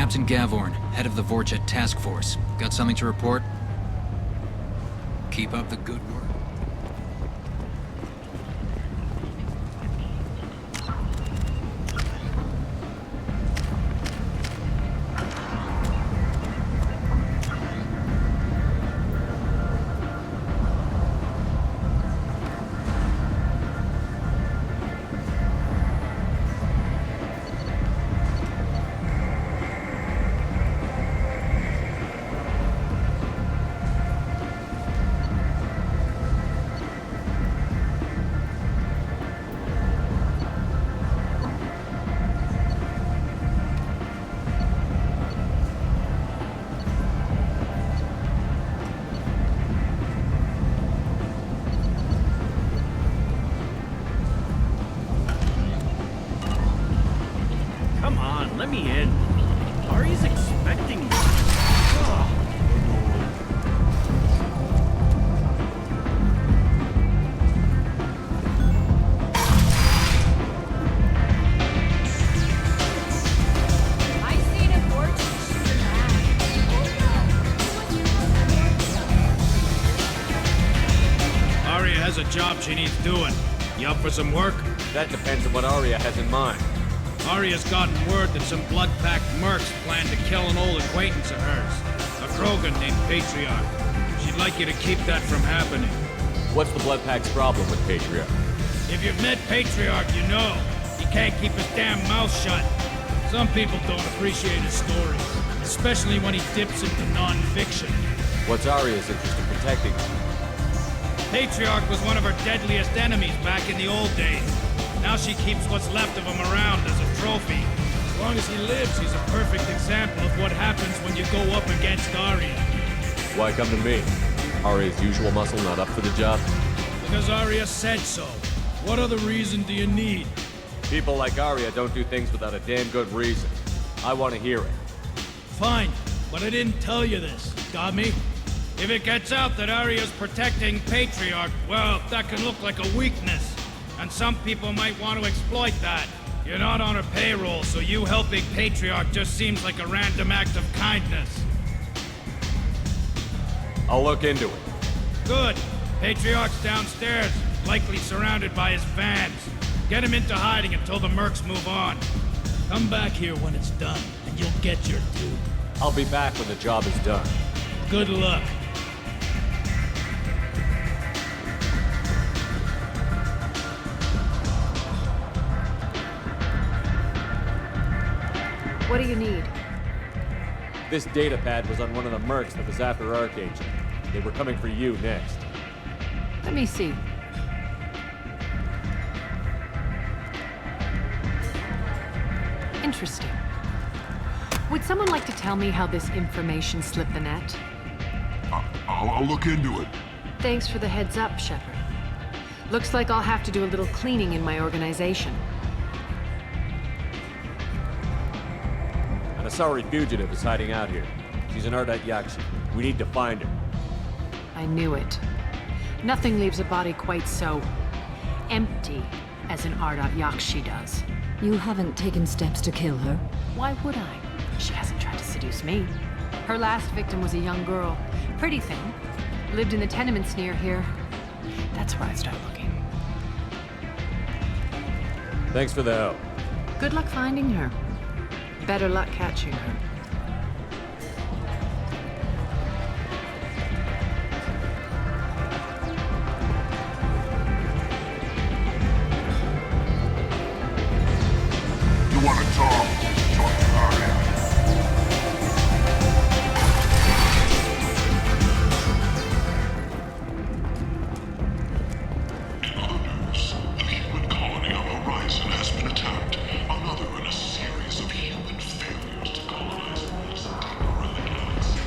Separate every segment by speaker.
Speaker 1: Captain Gavorn, head of the Vorjet Task Force. Got something to report? Keep up the good work.
Speaker 2: Come on, let me in. Ari's expecting me. Ugh.
Speaker 3: I've seen a fortune.
Speaker 2: Aria has a job she needs doing. You up for some work?
Speaker 4: That depends on what Aria has in mind.
Speaker 2: Aria's gotten word that some blood-packed mercs plan to kill an old acquaintance of hers. A Krogan named Patriarch. She'd like you to keep that from happening.
Speaker 4: What's the Blood Pack's problem with Patriarch?
Speaker 2: If you've met Patriarch, you know. He can't keep his damn mouth shut. Some people don't appreciate his stories, especially when he dips into non-fiction.
Speaker 4: What's Aria's interest in protecting him?
Speaker 2: Patriarch was one of her deadliest enemies back in the old days. Now she keeps what's left of him around as a trophy. As long as he lives, he's a perfect example of what happens when you go up against Aria.
Speaker 4: Why come to me? Aria's usual muscle not up for the job?
Speaker 2: Because Aria said so. What other reason do you need?
Speaker 4: People like Aria don't do things without a damn good reason. I want to hear it.
Speaker 2: Fine, but I didn't tell you this. Got me? If it gets out that Aria's protecting Patriarch, well, that can look like a weakness. And some people might want to exploit that. You're not on her payroll, so you helping Patriarch just seems like a random act of kindness.
Speaker 4: I'll look into it.
Speaker 2: Good. Patriarch's downstairs, likely surrounded by his fans. Get him into hiding until the mercs move on. Come back here when it's done, and you'll get your due.
Speaker 4: I'll be back when the job is done.
Speaker 2: Good luck.
Speaker 3: What do you need?
Speaker 4: This data pad was on one of the mercs that was after Archangel. They were coming for you next.
Speaker 3: Let me see. Interesting. Would someone like to tell me how this information slipped the net?
Speaker 5: I'll look into it.
Speaker 3: Thanks for the heads up, Shepard. Looks like I'll have to do a little cleaning in my organization.
Speaker 4: An Asari fugitive is hiding out here. She's an Ardat Yakshi. We need to find her.
Speaker 3: I knew it. Nothing leaves a body quite so empty as an Ardat Yakshi does.
Speaker 6: You haven't taken steps to kill her?
Speaker 3: Why would I? She hasn't tried to seduce me. Her last victim was a young girl. Pretty thing. Lived in the tenements near here. That's where I'd start looking.
Speaker 4: Thanks for the help.
Speaker 3: Good luck finding her. Better luck catching her.
Speaker 5: You want to talk? Talk to Aria. Others, the human colony on the horizon has been attacked. Another in a series of human failures to colonize worlds and take over the galaxy.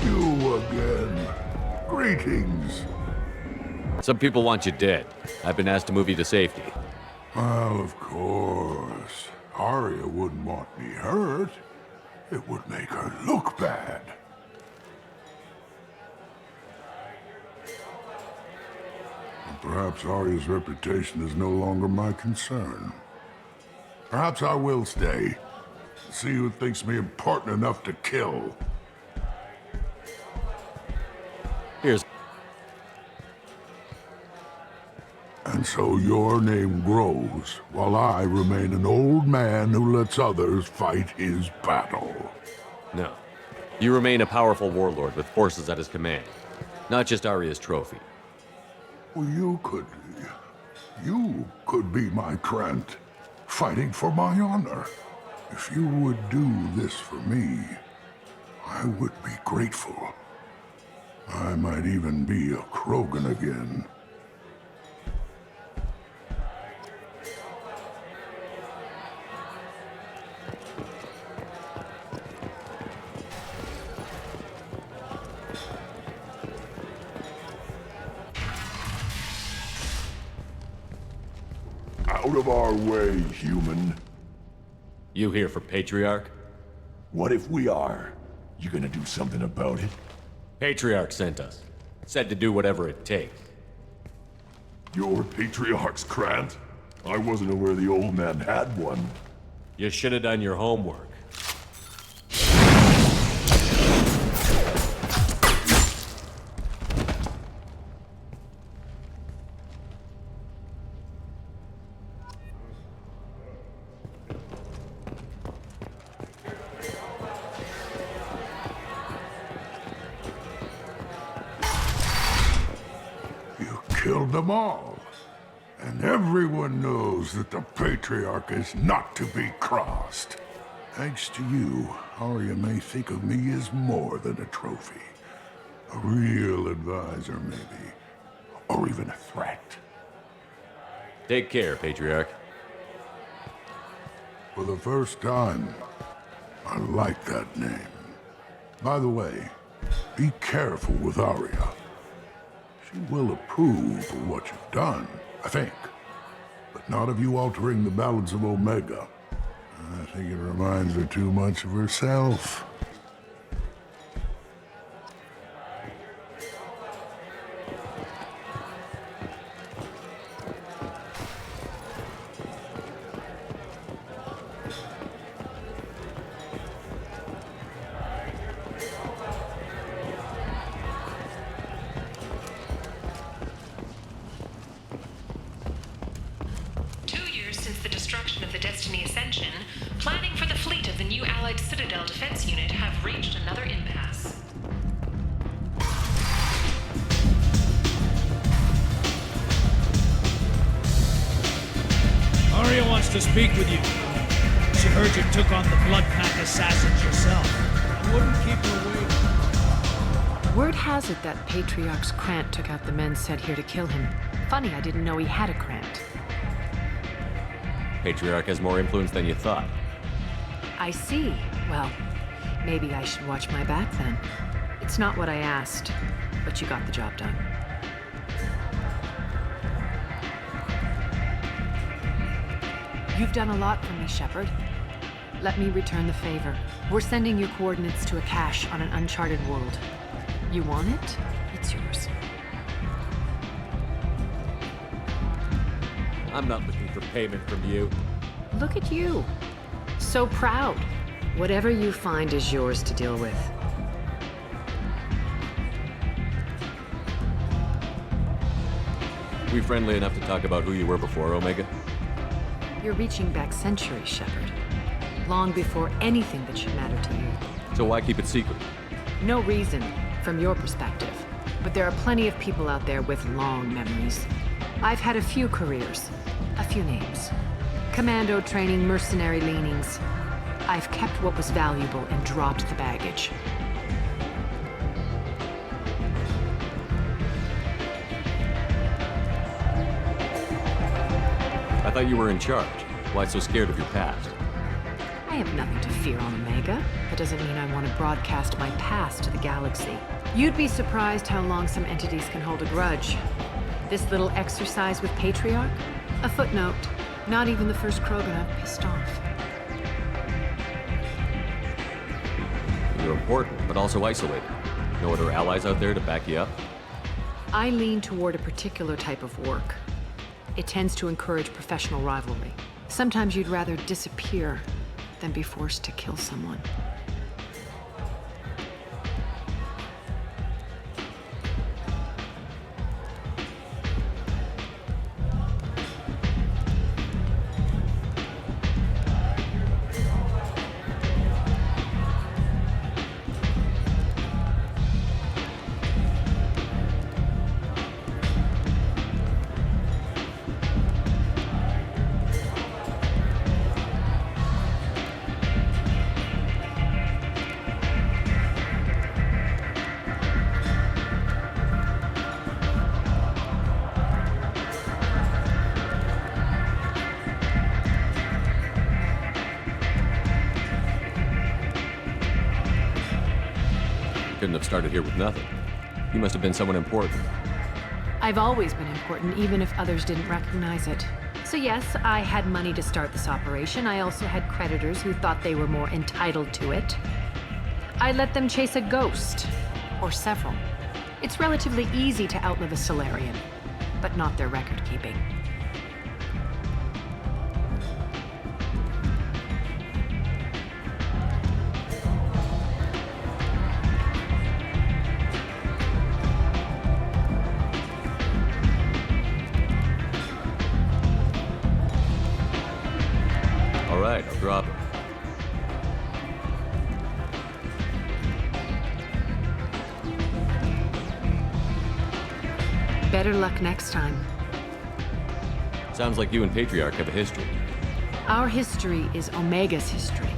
Speaker 5: You again. Greetings.
Speaker 4: Some people want you dead. I've been asked to move you to safety.
Speaker 5: Well, of course. Arya wouldn't want me hurt. It would make her look bad.
Speaker 7: Perhaps Arya's reputation is no longer my concern. Perhaps I will stay. See who thinks me important enough to kill.
Speaker 4: Here's...
Speaker 7: And so your name grows, while I remain an old man who lets others fight his battle.
Speaker 4: No. You remain a powerful warlord with forces at his command. Not just Arya's trophy.
Speaker 7: Well, you could be my Trent, fighting for my honor. If you would do this for me, I would be grateful. I might even be a Krogan again. Out of our way, human.
Speaker 4: You here for Patriarch?
Speaker 8: What if we are? You gonna do something about it?
Speaker 4: Patriarch sent us. Said to do whatever it takes.
Speaker 8: Your Patriarch's Krant? I wasn't aware the old man had one.
Speaker 4: You should have done your homework.
Speaker 7: Killed them all. And everyone knows that the Patriarch is not to be crossed. Thanks to you, Arya may think of me as more than a trophy. A real advisor, maybe. Or even a threat.
Speaker 4: Take care, Patriarch.
Speaker 7: For the first time, I like that name. By the way, be careful with Arya. She will approve of what you've done, I think. But not of you altering the balance of Omega. I think it reminds her too much of herself.
Speaker 9: Since the destruction of the Destiny Ascension, planning for the fleet of the new Allied Citadel Defense Unit have reached another impasse.
Speaker 2: Arya wants to speak with you. She heard you took on the Blood Pack assassins yourself. I wouldn't keep her waiting.
Speaker 3: Word has it that Patriarch's Krant took out the men sent here to kill him. Funny, I didn't know he had a Krant.
Speaker 4: Patriarch has more influence than you thought.
Speaker 3: I see. Well, maybe I should watch my back then. It's not what I asked, but you got the job done. You've done a lot for me, Shepard. Let me return the favor. We're sending your coordinates to a cache on an uncharted world. You want it? It's yours.
Speaker 4: I'm not looking for payment from you.
Speaker 3: Look at you. So proud. Whatever you find is yours to deal with.
Speaker 4: We friendly enough to talk about who you were before, Omega?
Speaker 3: You're reaching back centuries, Shepard. Long before anything that should matter to you.
Speaker 4: So why keep it secret?
Speaker 3: No reason, from your perspective. But there are plenty of people out there with long memories. I've had a few careers, a few names. Commando training, mercenary leanings. I've kept what was valuable and dropped the baggage.
Speaker 4: I thought you were in charge. Why so scared of your past?
Speaker 3: I have nothing to fear on Omega. That doesn't mean I want to broadcast my past to the galaxy. You'd be surprised how long some entities can hold a grudge. This little exercise with Patriarch? A footnote. Not even the first Krogan I've pissed off.
Speaker 4: You're important, but also isolated. No other allies out there to back you up?
Speaker 3: I lean toward a particular type of work. It tends to encourage professional rivalry. Sometimes you'd rather disappear than be forced to kill someone.
Speaker 4: Couldn't have started here with nothing. You must have been someone important.
Speaker 3: I've always been important, even if others didn't recognize it. So yes, I had money to start this operation. I also had creditors who thought they were more entitled to it. I let them chase a ghost, or several. It's relatively easy to outlive a Solarian, but not their record keeping.
Speaker 4: All right, I'll drop it.
Speaker 3: Better luck next time.
Speaker 4: Sounds like you and Patriarch have a history.
Speaker 3: Our history is Omega's history.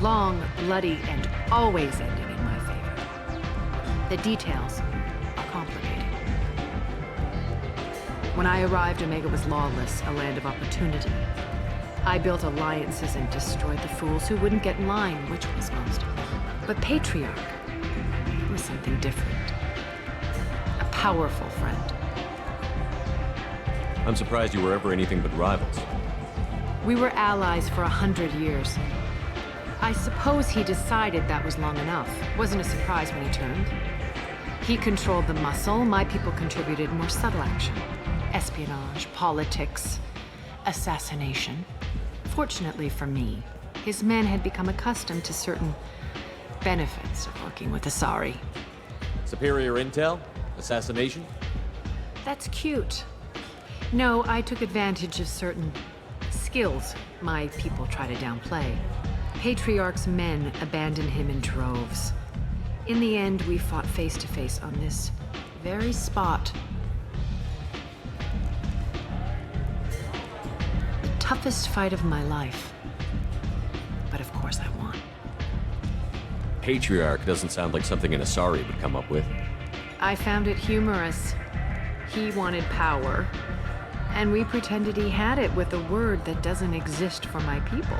Speaker 3: Long, bloody, and always ending in my favor. The details are complicated. When I arrived, Omega was lawless, a land of opportunity. I built alliances and destroyed the fools who wouldn't get in line, which was most of them. But Patriarch was something different. A powerful friend.
Speaker 4: I'm surprised you were ever anything but rivals.
Speaker 3: We were allies for 100 years. I suppose he decided that was long enough. Wasn't a surprise when he turned. He controlled the muscle. My people contributed more subtle action. Espionage, politics, assassination. Fortunately for me, his men had become accustomed to certain benefits of working with Asari.
Speaker 4: Superior intel? Assassination?
Speaker 3: That's cute. No, I took advantage of certain skills my people try to downplay. Patriarch's men abandoned him in droves. In the end, we fought face to face on this very spot. The toughest fight of my life. But of course I won.
Speaker 4: Patriarch doesn't sound like something an Asari would come up with.
Speaker 3: I found it humorous. He wanted power, and we pretended he had it with a word that doesn't exist for my people.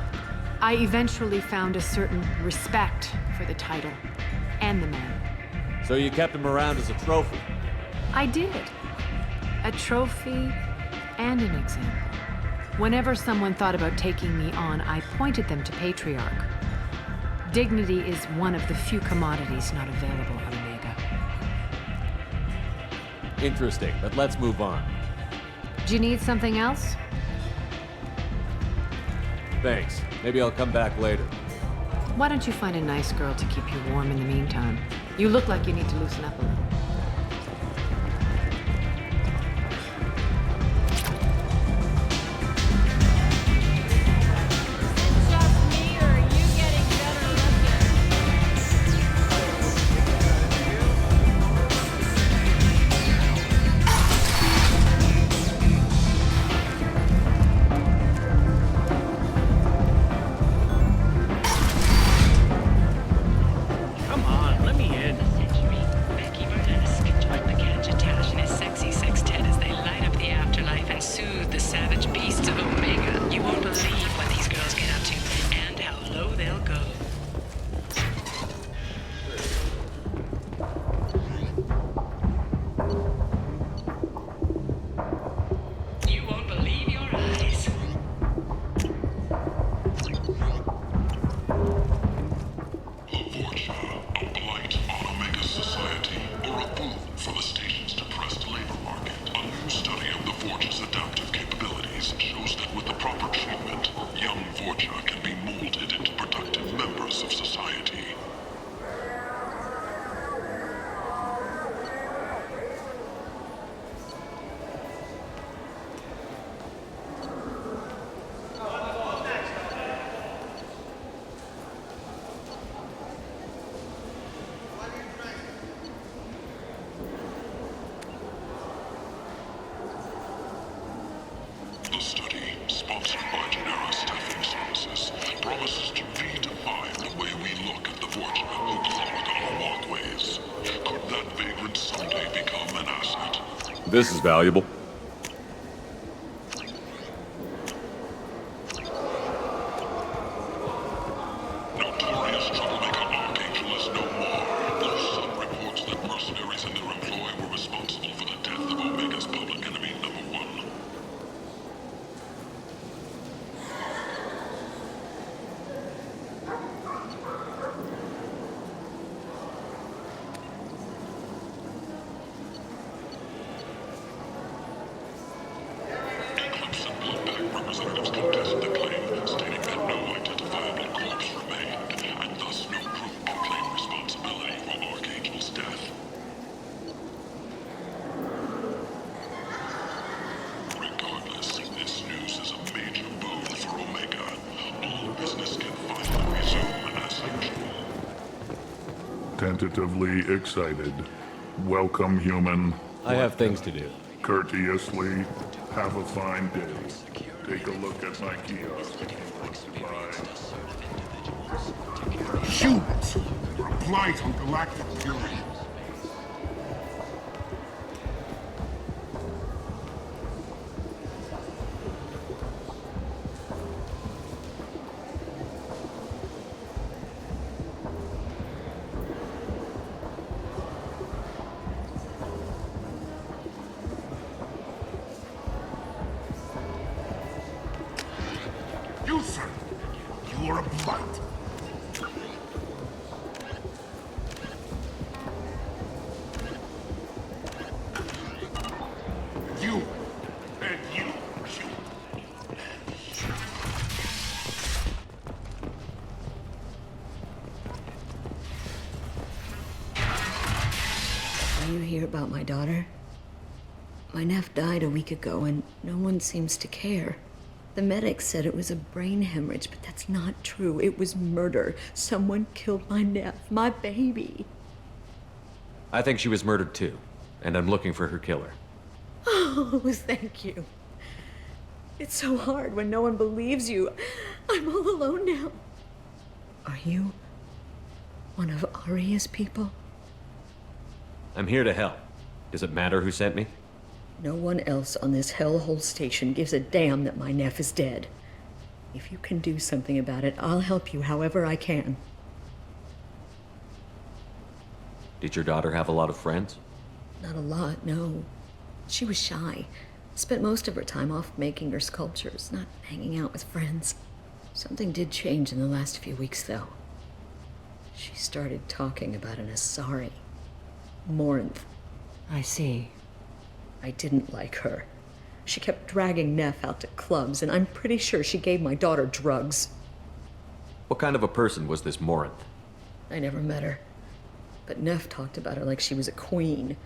Speaker 3: I eventually found a certain respect for the title and the man.
Speaker 4: So you kept him around as a trophy?
Speaker 3: I did. A trophy and an example. Whenever someone thought about taking me on, I pointed them to Patriarch. Dignity is one of the few commodities not available on Omega.
Speaker 4: Interesting, but let's move on.
Speaker 3: Do you need something else?
Speaker 4: Thanks. Maybe I'll come back later.
Speaker 3: Why don't you find a nice girl to keep you warm in the meantime? You look like you need to loosen up a little.
Speaker 8: This is valuable.
Speaker 5: Notorious troublemaker Archangel is no more. There's some reports that mercenaries in their employ were responsible for the death of Omega's public enemy #1. Eclipse and Bloodback representatives contested the claim, stating that no identifiable corpse remained, and thus no group can claim responsibility for Archangel's death. Regardless, this news is a major boon for Omega. All business can finally resume as usual.
Speaker 7: Tentatively excited. Welcome, human.
Speaker 4: I have things to do.
Speaker 7: Courteously, have a fine day. Take a look at my kiosk. Bye.
Speaker 10: Humans! You're a blight on galactic fury. You, sir! You are a blight! You! And you!
Speaker 6: Are you hear about my daughter? My nephew died a week ago and no one seems to care. The medics said it was a brain hemorrhage, but that's not true. It was murder. Someone killed my nephew, my baby.
Speaker 4: I think she was murdered too, and I'm looking for her killer.
Speaker 6: Oh, thank you. It's so hard when no one believes you. I'm all alone now. Are you one of Aria's people?
Speaker 4: I'm here to help. Does it matter who sent me?
Speaker 6: No one else on this hellhole station gives a damn that my nephew is dead. If you can do something about it, I'll help you however I can.
Speaker 4: Did your daughter have a lot of friends?
Speaker 6: Not a lot, no. She was shy. Spent most of her time off making her sculptures, not hanging out with friends. Something did change in the last few weeks, though. She started talking about an Asari. Morinth.
Speaker 3: I see.
Speaker 6: I didn't like her. She kept dragging Neff out to clubs, and I'm pretty sure she gave my daughter drugs.
Speaker 4: What kind of a person was this Morinth?
Speaker 6: I never met her. But Neff talked about her like she was a queen.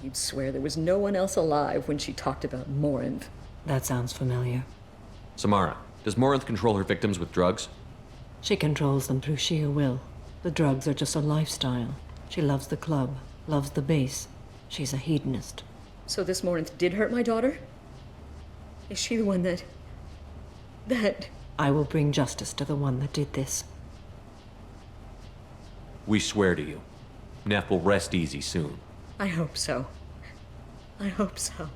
Speaker 6: You'd swear there was no one else alive when she talked about Morinth.
Speaker 3: That sounds familiar.
Speaker 4: Samara, does Morinth control her victims with drugs?
Speaker 3: She controls them through sheer will. The drugs are just a lifestyle. She loves the club, loves the base. She's a hedonist.
Speaker 6: So this Morinth did hurt my daughter? Is she the one that...
Speaker 3: I will bring justice to the one that did this.
Speaker 4: We swear to you. Neff will rest easy soon.
Speaker 6: I hope so. I hope so.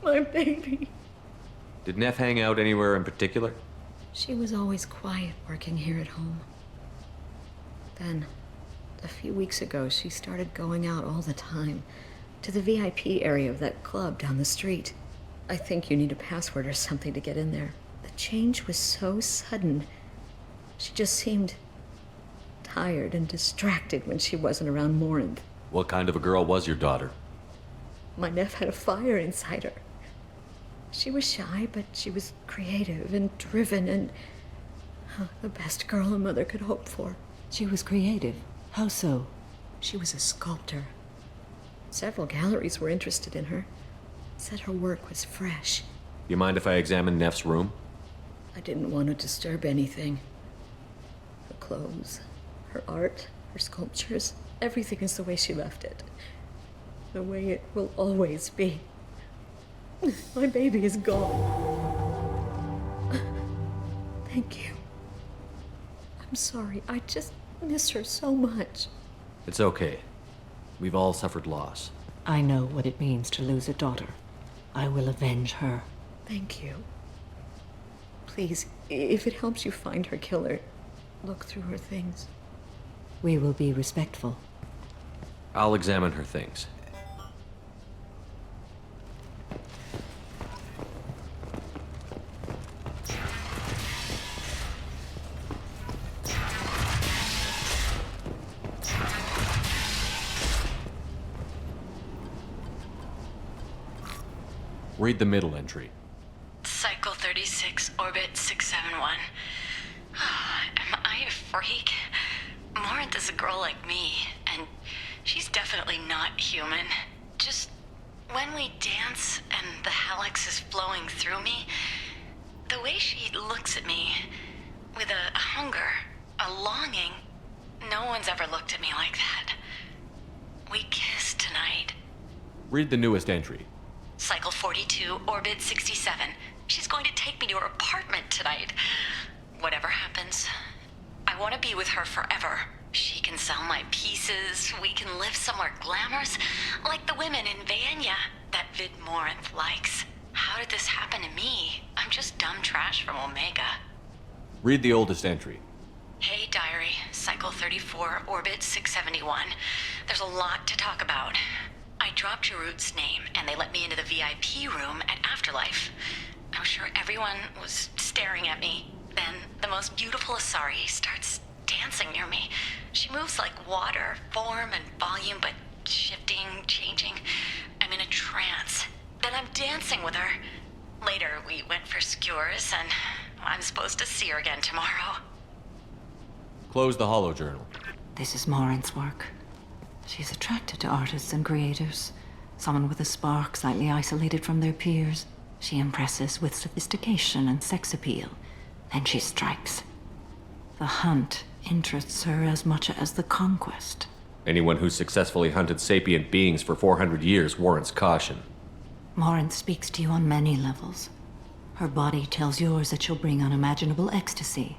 Speaker 6: My baby.
Speaker 4: Did Neff hang out anywhere in particular?
Speaker 6: She was always quiet working here at home. Then, a few weeks ago, she started going out all the time. To the VIP area of that club down the street. I think you need a password or something to get in there. The change was so sudden. She just seemed tired and distracted when she wasn't around Morinth.
Speaker 4: What kind of a girl was your daughter?
Speaker 6: My nephew had a fire inside her. She was shy, but she was creative and driven and the best girl a mother could hope for.
Speaker 3: She was creative. How so?
Speaker 6: She was a sculptor. Several galleries were interested in her. Said her work was fresh.
Speaker 4: You mind if I examine Neff's room?
Speaker 6: I didn't want to disturb anything. Her clothes, her art, her sculptures, everything is the way she left it. The way it will always be. My baby is gone. Thank you. I'm sorry. I just miss her so much.
Speaker 4: It's okay. We've all suffered loss.
Speaker 11: I know what it means to lose a daughter. I will avenge her.
Speaker 6: Thank you. Please, if it helps you find her killer, look through her things.
Speaker 11: We will be respectful.
Speaker 4: I'll examine her things. Read the middle entry.
Speaker 12: Cycle 36, orbit 671. Am I a freak? Morinth is a girl like me, and she's definitely not human. Just when we dance and the helix is flowing through me, the way she looks at me with a hunger, a longing, no one's ever looked at me like that. We kissed tonight.
Speaker 4: Read the newest entry.
Speaker 12: Cycle 42, orbit 67. She's going to take me to her apartment tonight. Whatever happens, I want to be with her forever. She can sell my pieces. We can live somewhere glamorous, like the women in Vanya that Vid Morinth likes. How did this happen to me? I'm just dumb trash from Omega.
Speaker 4: Read the oldest entry.
Speaker 12: Hey, diary. Cycle 34, orbit 671. There's a lot to talk about. I dropped Jarut's name, and they let me into the VIP room at Afterlife. I was sure everyone was staring at me. Then the most beautiful Asari starts dancing near me. She moves like water, form and volume, but shifting, changing. I'm in a trance. Then I'm dancing with her. Later, we went for skewers, and I'm supposed to see her again tomorrow.
Speaker 4: Close the holojournal.
Speaker 11: This is Morinth's work. She's attracted to artists and creators. Someone with a spark, slightly isolated from their peers. She impresses with sophistication and sex appeal. Then she strikes. The hunt interests her as much as the conquest.
Speaker 4: Anyone who's successfully hunted sapient beings for 400 years warrants caution.
Speaker 11: Morinth speaks to you on many levels. Her body tells yours that she'll bring unimaginable ecstasy.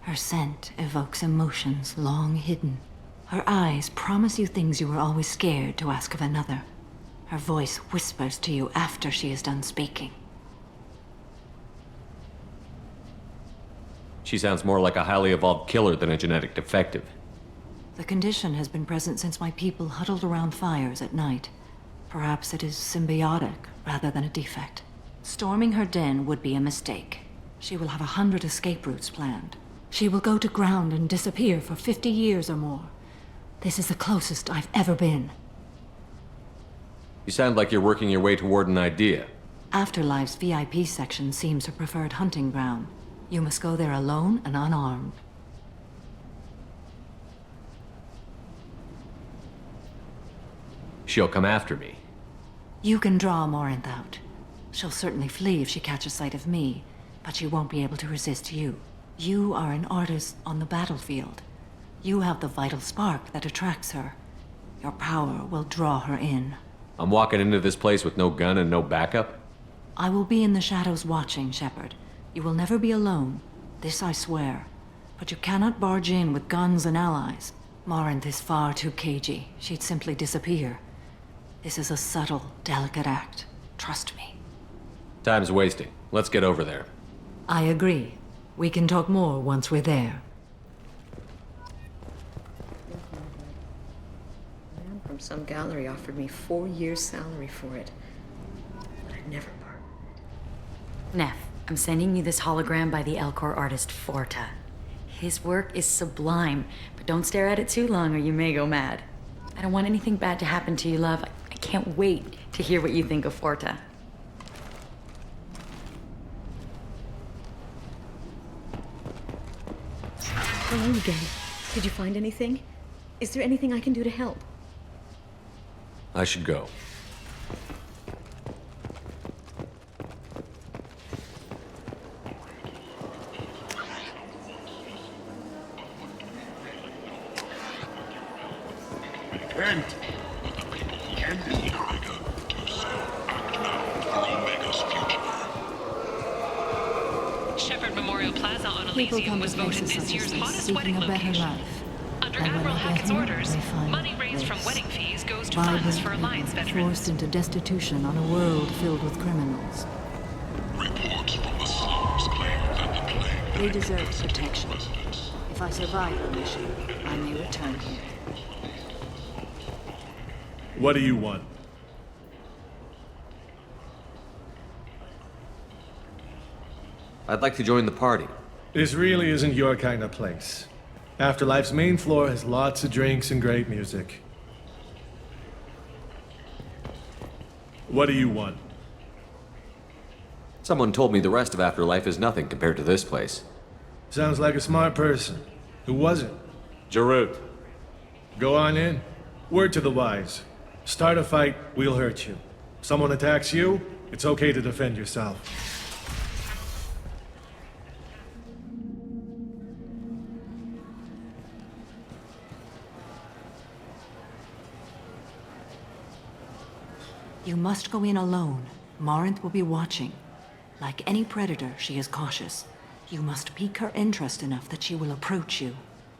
Speaker 11: Her scent evokes emotions long hidden. Her eyes promise you things you were always scared to ask of another. Her voice whispers to you after she is done speaking.
Speaker 4: She sounds more like a highly evolved killer than a genetic defective.
Speaker 11: The condition has been present since my people huddled around fires at night. Perhaps it is symbiotic rather than a defect. Storming her den would be a mistake. She will have 100 escape routes planned. She will go to ground and disappear for 50 years or more. This is the closest I've ever been.
Speaker 4: You sound like you're working your way toward an idea.
Speaker 11: Afterlife's VIP section seems her preferred hunting ground. You must go there alone and unarmed.
Speaker 4: She'll come after me.
Speaker 11: You can draw Morinth out. She'll certainly flee if she catches sight of me, but she won't be able to resist you. You are an artist on the battlefield. You have the vital spark that attracts her. Your power will draw her in.
Speaker 4: I'm walking into this place with no gun and no backup?
Speaker 11: I will be in the shadows watching, Shepard. You will never be alone. This I swear. But you cannot barge in with guns and allies. Morinth is far too cagey. She'd simply disappear. This is a subtle, delicate act. Trust me.
Speaker 4: Time's wasting. Let's get over there.
Speaker 11: I agree. We can talk more once we're there.
Speaker 6: A man from some gallery offered me 4 years' salary for it. But I'd never part.
Speaker 13: Neff, I'm sending you this hologram by the Elcor artist Forta. His work is sublime, but don't stare at it too long or you may go mad. I don't want anything bad to happen to you, love. I can't wait to hear what you think of Forta.
Speaker 6: Hello again. Did you find anything? Is there anything I can do to help?
Speaker 4: I should go.
Speaker 10: Kent! Kent is
Speaker 5: Omega, do so. Act now for Omega's future.
Speaker 9: Shepherd Memorial Plaza on
Speaker 11: People
Speaker 9: Elysium
Speaker 11: come
Speaker 9: was
Speaker 11: to
Speaker 9: voted
Speaker 11: places
Speaker 9: this
Speaker 11: such
Speaker 9: year's
Speaker 11: as this,
Speaker 9: hottest
Speaker 11: seeking
Speaker 9: wedding
Speaker 11: a better
Speaker 9: location.
Speaker 11: life.
Speaker 9: Under Your
Speaker 11: And when
Speaker 9: Admiral
Speaker 11: they get
Speaker 9: Hackett's
Speaker 11: here,
Speaker 9: orders,
Speaker 11: they find
Speaker 9: money raised from
Speaker 11: this.
Speaker 9: wedding fees goes to
Speaker 11: Vibrant
Speaker 9: funds for
Speaker 11: people
Speaker 9: Alliance veterans.
Speaker 11: forced into destitution on a world filled with criminals.
Speaker 5: Reports from the slums claim that the plague
Speaker 11: They deserve protection.
Speaker 5: residents.
Speaker 11: If I survive the mission, I may return here.
Speaker 14: What do you want?
Speaker 4: I'd like to join the party.
Speaker 14: This really isn't your kind of place. Afterlife's main floor has lots of drinks and great music. What do you want?
Speaker 4: Someone told me the rest of Afterlife is nothing compared to this place.
Speaker 14: Sounds like a smart person. Who was it?
Speaker 4: Jarut.
Speaker 14: Go on in. Word to the wise. Start a fight, we'll hurt you. Someone attacks you, it's okay to defend yourself.
Speaker 11: You must go in alone. Morinth will be watching. Like any predator, she is cautious. You must pique her interest enough that she will approach you.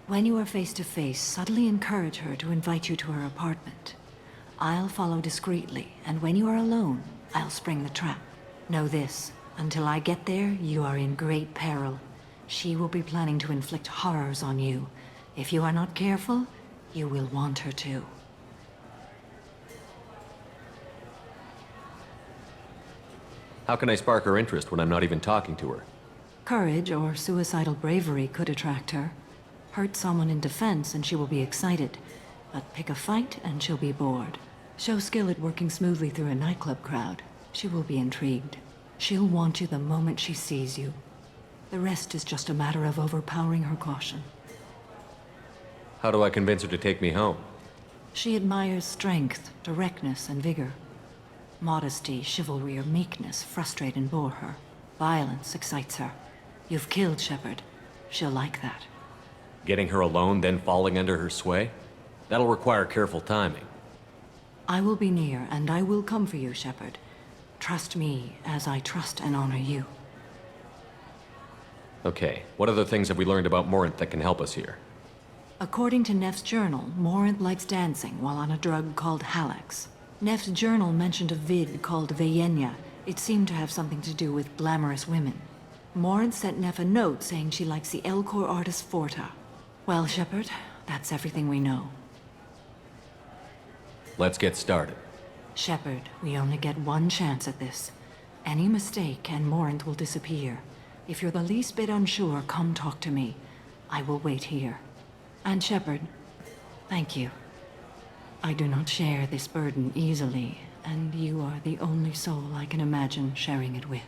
Speaker 11: When you are face to face, subtly encourage her to invite you to her apartment. I'll follow discreetly, and when you are alone, I'll spring the trap. Know this, until I get there, you are in great peril. She will be planning to inflict horrors on you. If you are not careful, you will want her to.
Speaker 4: How can I spark her interest when I'm not even talking to her?
Speaker 11: Courage or suicidal bravery could attract her. Hurt someone in defense and she will be excited. But pick a fight and she'll be bored. Show skill at working smoothly through a nightclub crowd. She will be intrigued. She'll want you the moment she sees you. The rest is just a matter of overpowering her caution.
Speaker 4: How do I convince her to take me home?
Speaker 11: She admires strength, directness, and vigor. Modesty, chivalry, or meekness frustrate and bore her. Violence excites her. You've killed Shepard. She'll like that.
Speaker 4: Getting her alone, then falling under her sway? That'll require careful timing.
Speaker 11: I will be near, and I will come for you, Shepard. Trust me as I trust and honor you.
Speaker 4: Okay, what other things have we learned about Morinth that can help us here?
Speaker 11: According to Neff's journal, Morinth likes dancing while on a drug called Halax. Neff's journal mentioned a vid called Vayenya. It seemed to have something to do with glamorous women. Morinth sent Neff a note saying she likes the Elcor artist Forta. Well, Shepard, that's everything we know.
Speaker 4: Let's get started.
Speaker 11: Shepard, we only get one chance at this. Any mistake and Morinth will disappear. If you're the least bit unsure, come talk to me. I will wait here. And Shepard, thank you. I do not share this burden easily, and you are the only soul I can imagine sharing it with.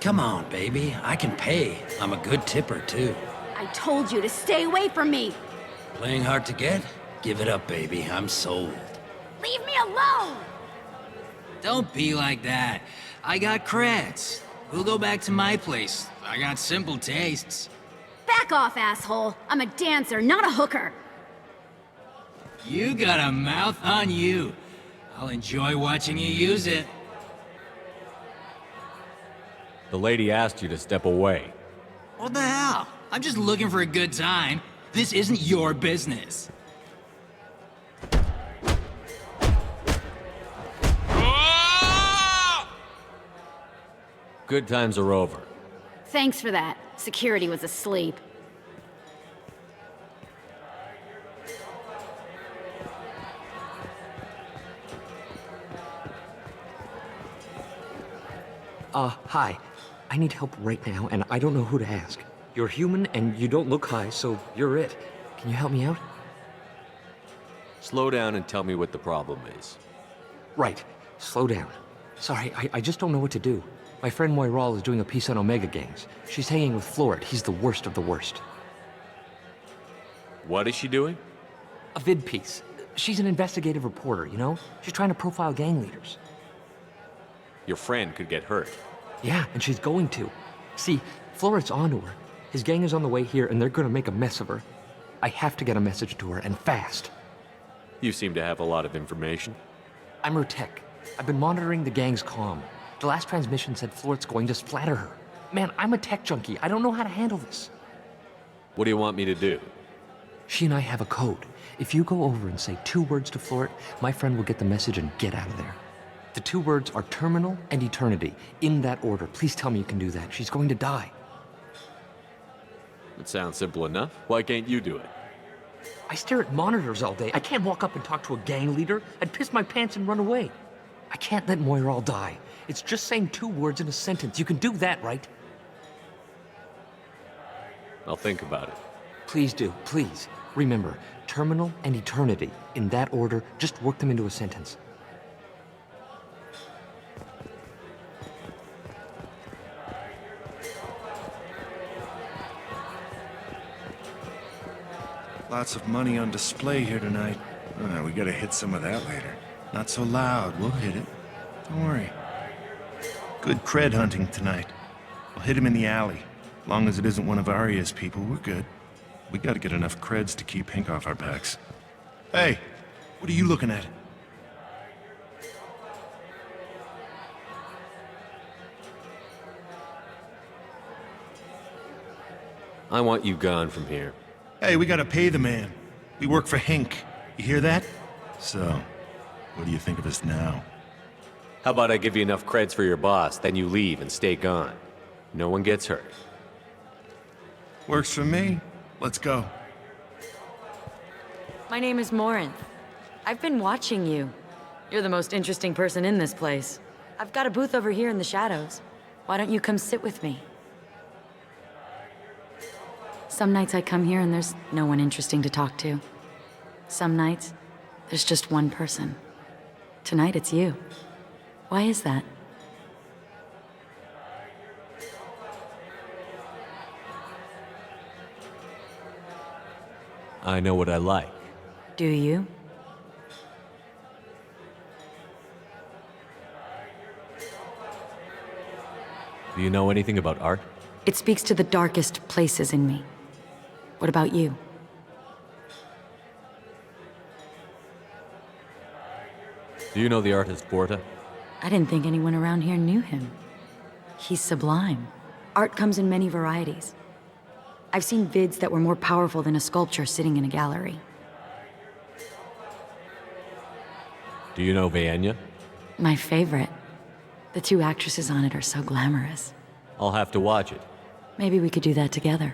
Speaker 15: Come on, baby. I can pay. I'm a good tipper, too.
Speaker 16: I told you to stay away from me!
Speaker 15: Playing hard to get? Give it up, baby. I'm sold.
Speaker 16: Leave me alone!
Speaker 17: Don't be like that. I got creds. We'll go back to my place. I got simple tastes.
Speaker 16: Back off, asshole! I'm a dancer, not a hooker!
Speaker 17: You got a mouth on you. I'll enjoy watching you use it.
Speaker 4: The lady asked you to step away.
Speaker 17: What the hell? I'm just looking for a good time. This isn't your business.
Speaker 4: Good times are over.
Speaker 16: Thanks for that. Security was asleep.
Speaker 18: Hi. I need help right now, and I don't know who to ask. You're human, and you don't look high, so you're it. Can you help me out?
Speaker 4: Slow down and tell me what the problem is.
Speaker 18: Right. Slow down. Sorry, I just don't know what to do. My friend Moiral is doing a piece on Omega gangs. She's hanging with Florid. He's the worst of the worst.
Speaker 4: What is she doing?
Speaker 18: A vid piece. She's an investigative reporter, you know? She's trying to profile gang leaders.
Speaker 4: Your friend could get hurt.
Speaker 18: Yeah, and she's going to. See, Floret's onto her. His gang is on the way here, and they're gonna make a mess of her. I have to get a message to her, and fast.
Speaker 4: You seem to have a lot of information.
Speaker 18: I'm her tech. I've been monitoring the gang's comm. The last transmission said Floret's going to splatter her. Man, I'm a tech junkie. I don't know how to handle this.
Speaker 4: What do you want me to do?
Speaker 18: She and I have a code. If you go over and say 2 words to Floret, my friend will get the message and get out of there. The 2 words are terminal and eternity, in that order. Please tell me you can do that. She's going to die.
Speaker 4: It sounds simple enough. Why can't you do it?
Speaker 18: I stare at monitors all day. I can't walk up and talk to a gang leader. I'd piss my pants and run away. I can't let Moira all die. It's just saying 2 words in a sentence. You can do that, right?
Speaker 4: I'll think about it.
Speaker 18: Please do, please. Remember, terminal and eternity. In that order, just work them into a sentence.
Speaker 2: Lots of money on display here tonight. We gotta hit some of that later. Not so loud, we'll hit it. Don't worry. Good cred hunting tonight. We'll hit him in the alley. Long as it isn't one of Arya's people, we're good. We gotta get enough creds to keep Hank off our backs. Hey, what are you looking at?
Speaker 4: I want you gone from here.
Speaker 2: Hey, we gotta pay the man. We work for Hank. You hear that? So, what do you think of us now?
Speaker 4: How about I give you enough creds for your boss, then you leave and stay gone. No one gets hurt.
Speaker 2: Works for me. Let's go.
Speaker 13: My name is Morinth. I've been watching you. You're the most interesting person in this place. I've got a booth over here in the shadows. Why don't you come sit with me? Some nights I come here and there's no one interesting to talk to. Some nights, there's just one person. Tonight it's you. Why is that?
Speaker 4: I know what I like.
Speaker 13: Do you?
Speaker 4: Do you know anything about art?
Speaker 13: It speaks to the darkest places in me. What about you?
Speaker 4: Do you know the artist Borta?
Speaker 13: I didn't think anyone around here knew him. He's sublime. Art comes in many varieties. I've seen vids that were more powerful than a sculpture sitting in a gallery.
Speaker 4: Do you know Vaenya?
Speaker 13: My favorite. The 2 actresses on it are so glamorous.
Speaker 4: I'll have to watch it.
Speaker 13: Maybe we could do that together.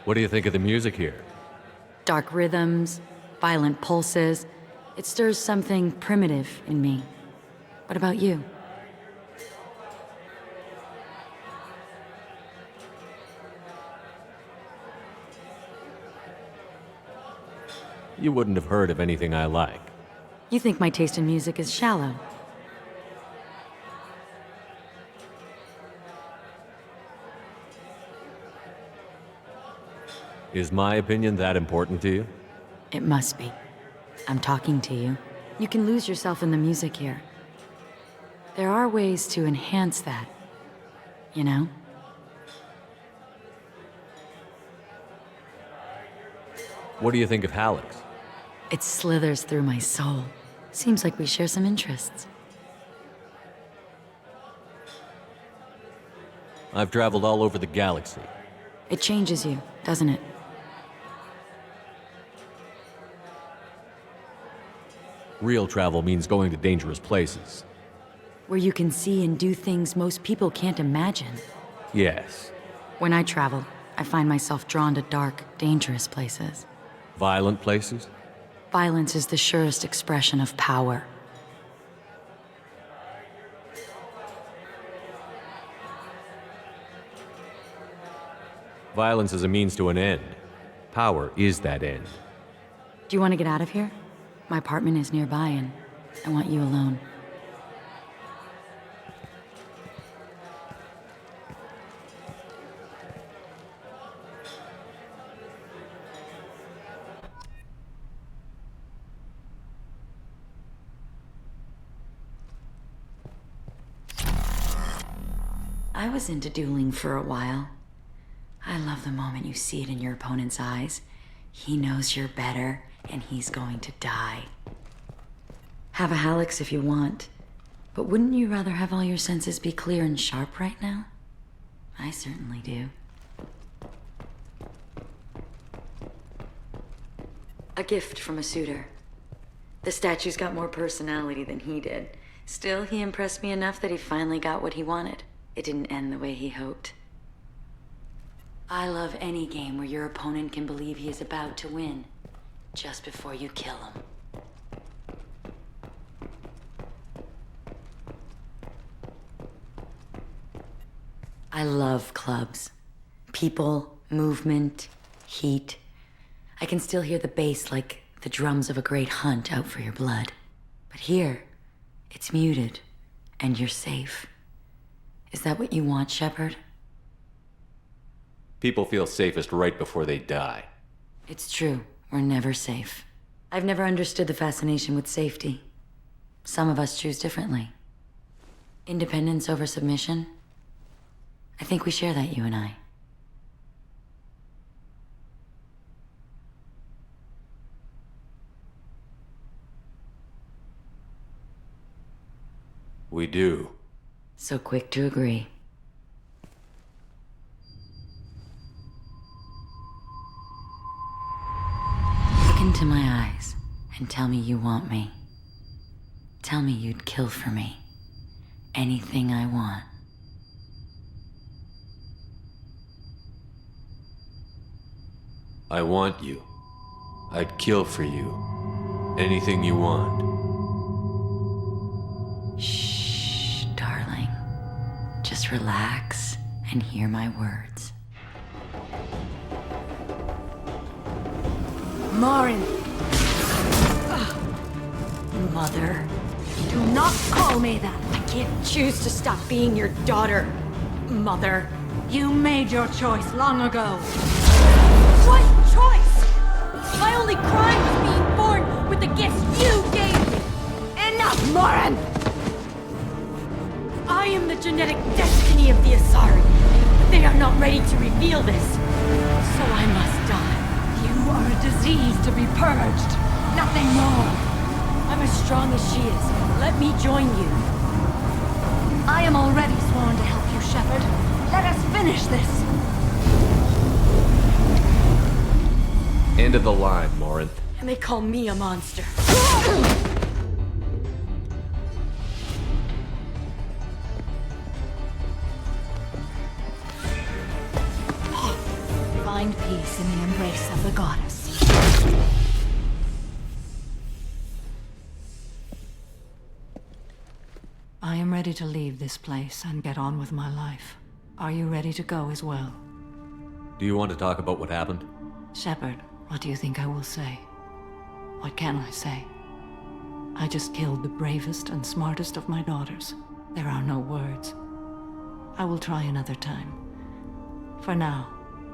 Speaker 4: What do you think of the music here?
Speaker 13: Dark rhythms, violent pulses. It stirs something primitive in me. What about you?
Speaker 4: You wouldn't have heard of anything I like.
Speaker 13: You think my taste in music is shallow.
Speaker 4: Is my opinion that important to you?
Speaker 13: It must be. I'm talking to you. You can lose yourself in the music here. There are ways to enhance that, you know?
Speaker 4: What do you think of Halleck's?
Speaker 13: It slithers through my soul. Seems like we share some interests.
Speaker 4: I've traveled all over the galaxy.
Speaker 13: It changes you, doesn't it?
Speaker 4: Real travel means going to dangerous places.
Speaker 13: Where you can see and do things most people can't imagine.
Speaker 4: Yes.
Speaker 13: When I travel, I find myself drawn to dark, dangerous places.
Speaker 4: Violent places?
Speaker 13: Violence is the surest expression of power.
Speaker 4: Violence is a means to an end. Power is that end.
Speaker 13: Do you want to get out of here? My apartment is nearby and I want you alone. I was into dueling for a while. I love the moment you see it in your opponent's eyes. He knows you're better, and he's going to die. Have a Hallex if you want, but wouldn't you rather have all your senses be clear and sharp right now? I certainly do. A gift from a suitor. The statue's got more personality than he did. Still, he impressed me enough that he finally got what he wanted. It didn't end the way he hoped. I love any game where your opponent can believe he is about to win, just before you kill him. I love clubs. People, movement, heat. I can still hear the bass like the drums of a great hunt out for your blood. But here, it's muted, and you're safe. Is that what you want, Shepard?
Speaker 4: People feel safest right before they die.
Speaker 13: It's true. We're never safe. I've never understood the fascination with safety. Some of us choose differently. Independence over submission? I think we share that, you and I.
Speaker 4: We do.
Speaker 13: So quick to agree. Look into my eyes and tell me you want me. Tell me you'd kill for me. Anything I want.
Speaker 4: I want you. I'd kill for you. Anything you want.
Speaker 13: Shh, darling. Just relax and hear my words.
Speaker 3: Morin!
Speaker 13: Mother.
Speaker 3: Do not call me that!
Speaker 13: I can't choose to stop being your daughter, Mother.
Speaker 3: You made your choice long ago. What choice? My only crime was being born with the gifts you gave me! Enough, Morin! I am the genetic destiny of the Asari. They are not ready to reveal this. So I must die. You are a disease to be purged. Nothing more. I'm as strong as she is. Let me join you. I am already sworn to help you, Shepard. Let us finish this.
Speaker 4: End of the line, Morinth.
Speaker 3: And they call me a monster. Find peace in the embrace of the goddess.
Speaker 11: I am ready to leave this place and get on with my life. Are you ready to go as well?
Speaker 4: Do you want to talk about what happened?
Speaker 11: Shepard, what do you think I will say? What can I say? I just killed the bravest and smartest of my daughters. There are no words. I will try another time. For now,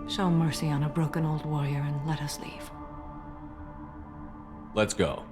Speaker 11: show mercy on a broken old warrior and let us leave.
Speaker 4: Let's go.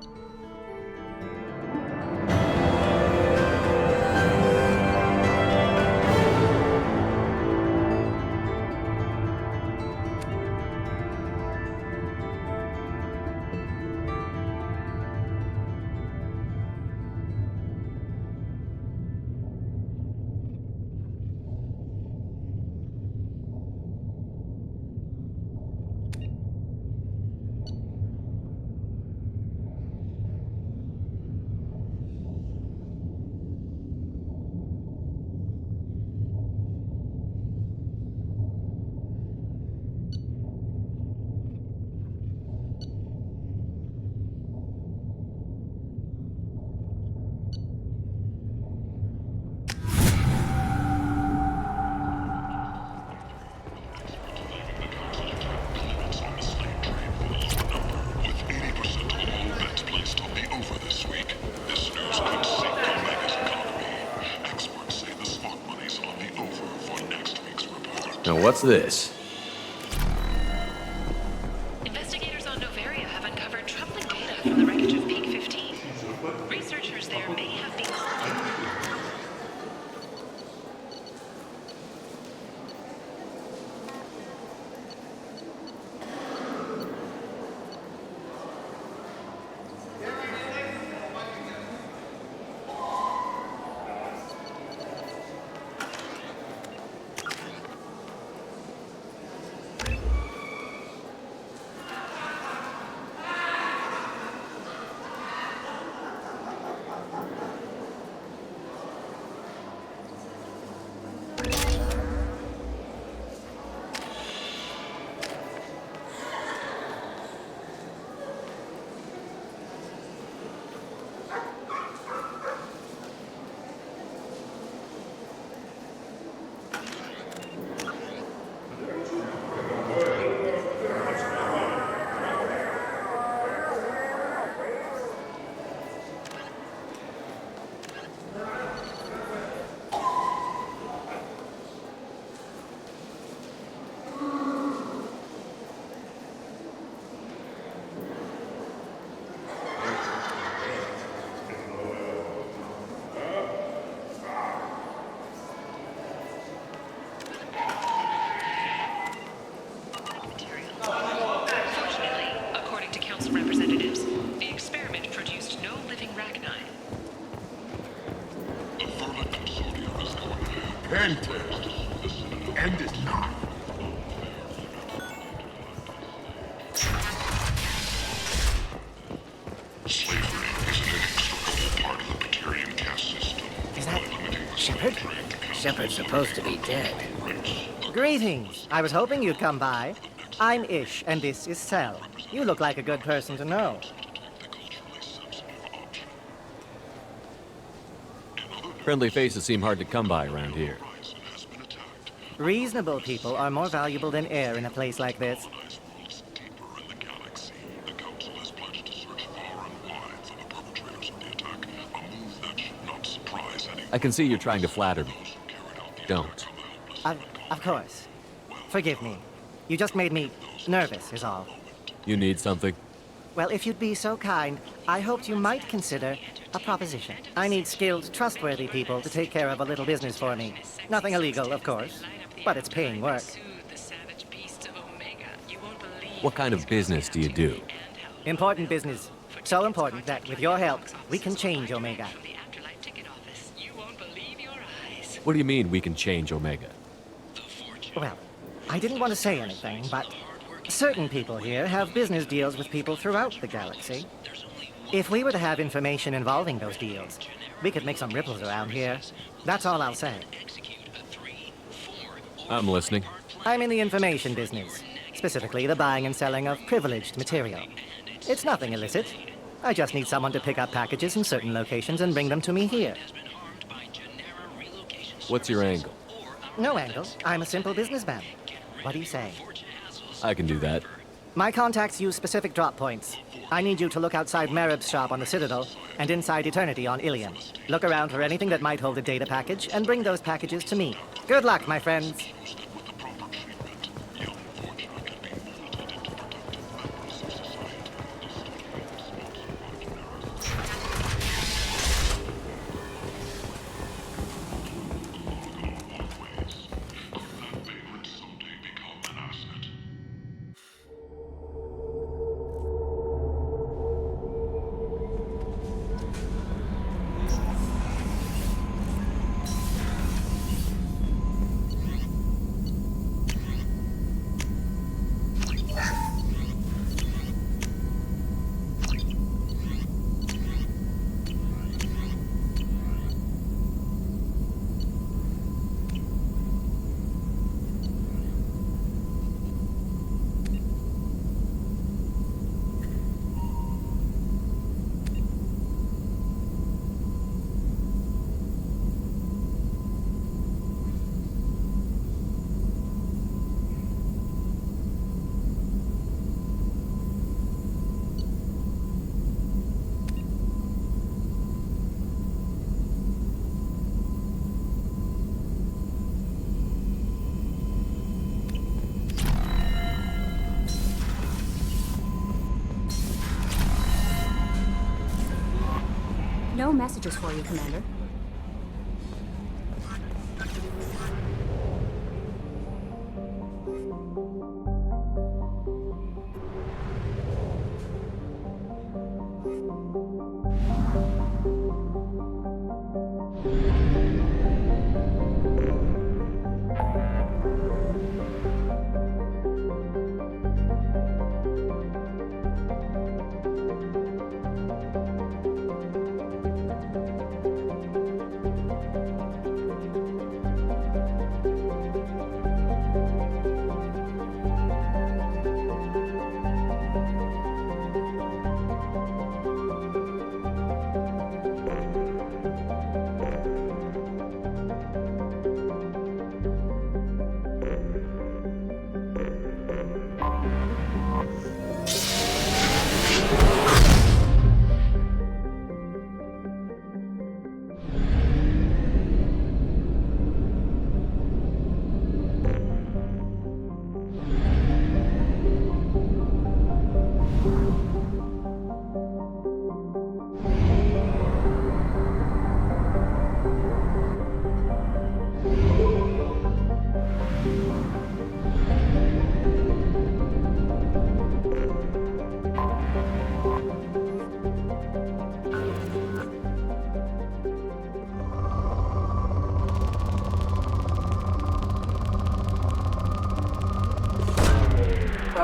Speaker 4: Now what's this?
Speaker 9: Investigators on Novaria have uncovered troubling data from the wreckage of Peak 15. Researchers there may have been...
Speaker 10: Enter. End it now.
Speaker 5: Slavery is an inextricable part of the Praetorian caste system.
Speaker 19: Is that Shepard?
Speaker 20: Shepard's supposed to be dead.
Speaker 19: Greetings. I was hoping you'd come by. I'm Ish, and this is Cell. You look like a good person to know.
Speaker 4: Friendly faces seem hard to come by around here.
Speaker 19: Reasonable people are more valuable than air in a place like this.
Speaker 4: I can see you're trying to flatter me. Don't.
Speaker 19: Of course. Forgive me. You just made me nervous, is all.
Speaker 4: You need something?
Speaker 19: Well, if you'd be so kind, I hoped you might consider a proposition. I need skilled, trustworthy people to take care of a little business for me. Nothing illegal, of course, but it's paying work.
Speaker 4: What kind of business do you do?
Speaker 19: Important business. So important that, with your help, we can change Omega.
Speaker 4: What do you mean we can change Omega?
Speaker 19: Well, I didn't want to say anything, but certain people here have business deals with people throughout the galaxy. If we were to have information involving those deals, we could make some ripples around here. That's all I'll say.
Speaker 4: I'm listening.
Speaker 19: I'm in the information business, specifically the buying and selling of privileged material. It's nothing illicit. I just need someone to pick up packages in certain locations and bring them to me here.
Speaker 4: What's your angle?
Speaker 19: No angle. I'm a simple businessman. What do you say?
Speaker 4: I can do that.
Speaker 19: My contacts use specific drop points. I need you to look outside Marib's shop on the Citadel and inside Eternity on Ilium. Look around for anything that might hold a data package and bring those packages to me. Good luck, my friends.
Speaker 16: No messages for you, Commander.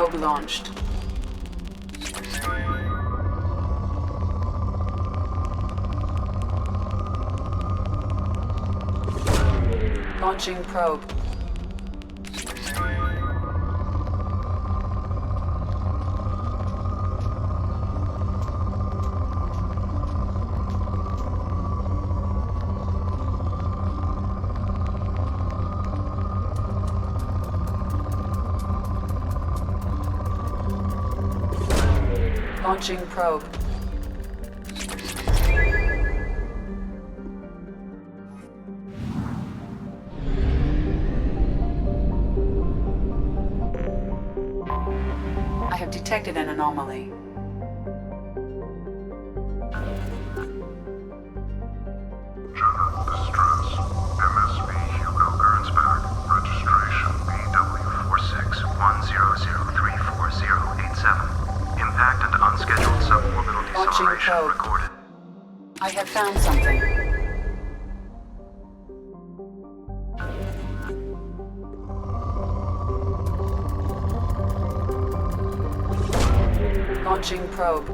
Speaker 3: Probe launched. Launching probe. Launching probe. I have detected an anomaly.
Speaker 5: General distress. MSV Hugo Gernsback. Registration BW4610034087. Impact and unscheduled suborbital deceleration recorded.
Speaker 3: I have found something. Launching probe.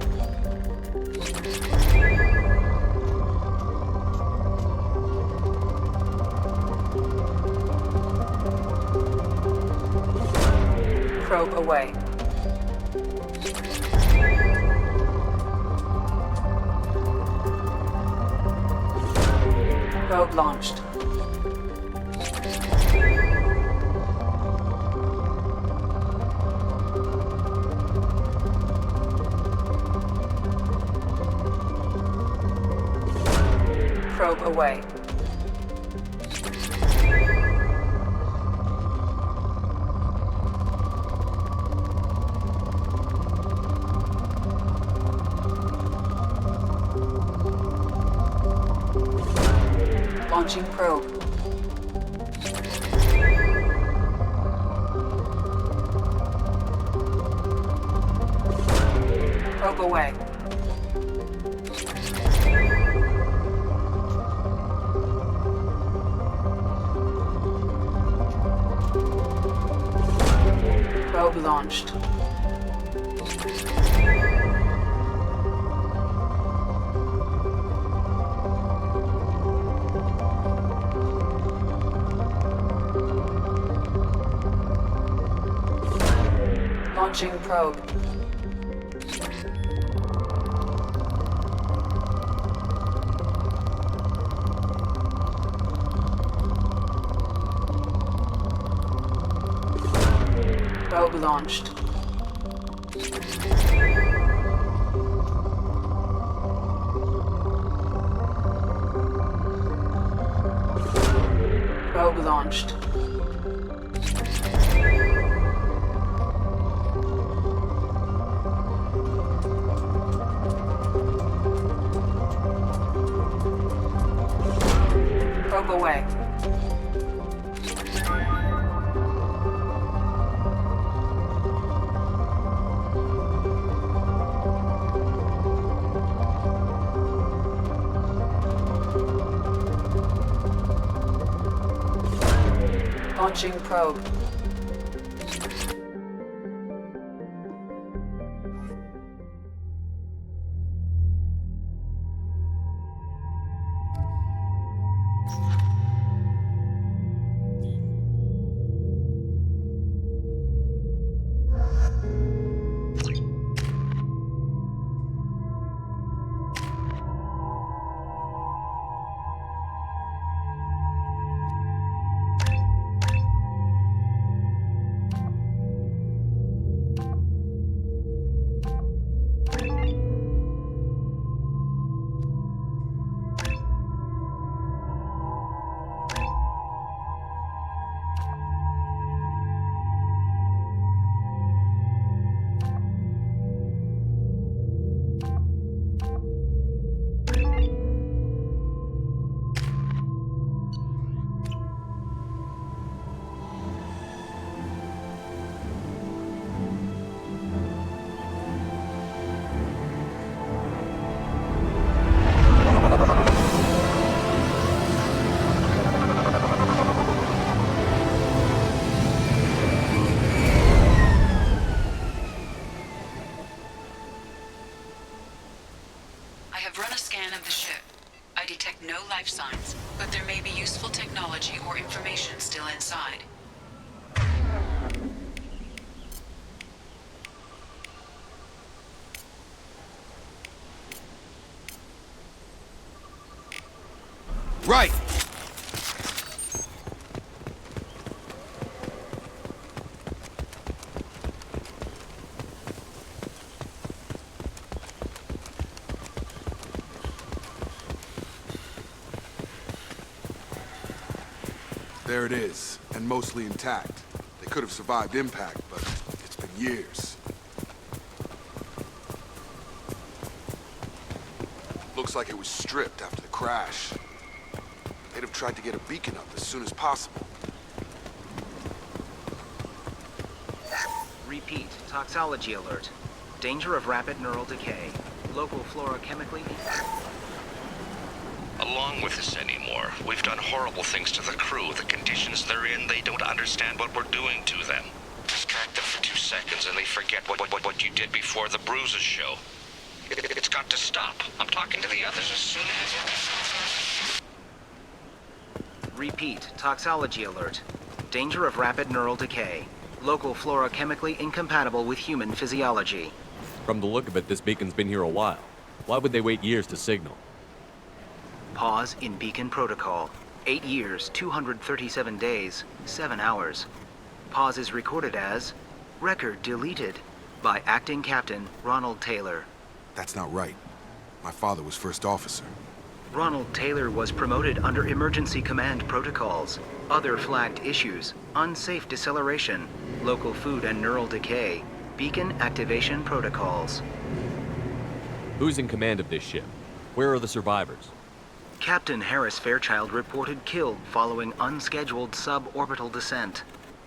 Speaker 3: Probe away. Probe launched. Probe away. Launching probe. Probe away. Probe launched. Launching probe. Probe launched. Probe launched. Probe away. Launching probe.
Speaker 9: No life signs, but there may be useful technology or information still inside.
Speaker 10: Right! There it is, and mostly intact. They could have survived impact, but it's been years. Looks like it was stripped after the crash. They'd have tried to get a beacon up as soon as possible.
Speaker 21: Repeat, toxology alert. Danger of rapid neural decay. Local flora chemically...
Speaker 22: Along with this anymore. We've done horrible things to the crew. The conditions they're in, they don't understand what we're doing to them. Distract them for 2 seconds and they forget what you did before the bruises show. It's got to stop. I'm talking to the others as soon as...
Speaker 21: Repeat, toxology alert. Danger of rapid neural decay. Local flora chemically incompatible with human physiology.
Speaker 23: From the look of it, this beacon's been here a while. Why would they wait years to signal?
Speaker 21: Pause in beacon protocol. 8 years, 237 days, 7 hours. Pause is recorded as record deleted by Acting Captain Ronald Taylor.
Speaker 10: That's not right. My father was first officer.
Speaker 21: Ronald Taylor was promoted under emergency command protocols. Other flagged issues: unsafe deceleration, local food and neural decay, beacon activation protocols.
Speaker 23: Who's in command of this ship? Where are the survivors?
Speaker 21: Captain Harris Fairchild reported killed following unscheduled suborbital descent.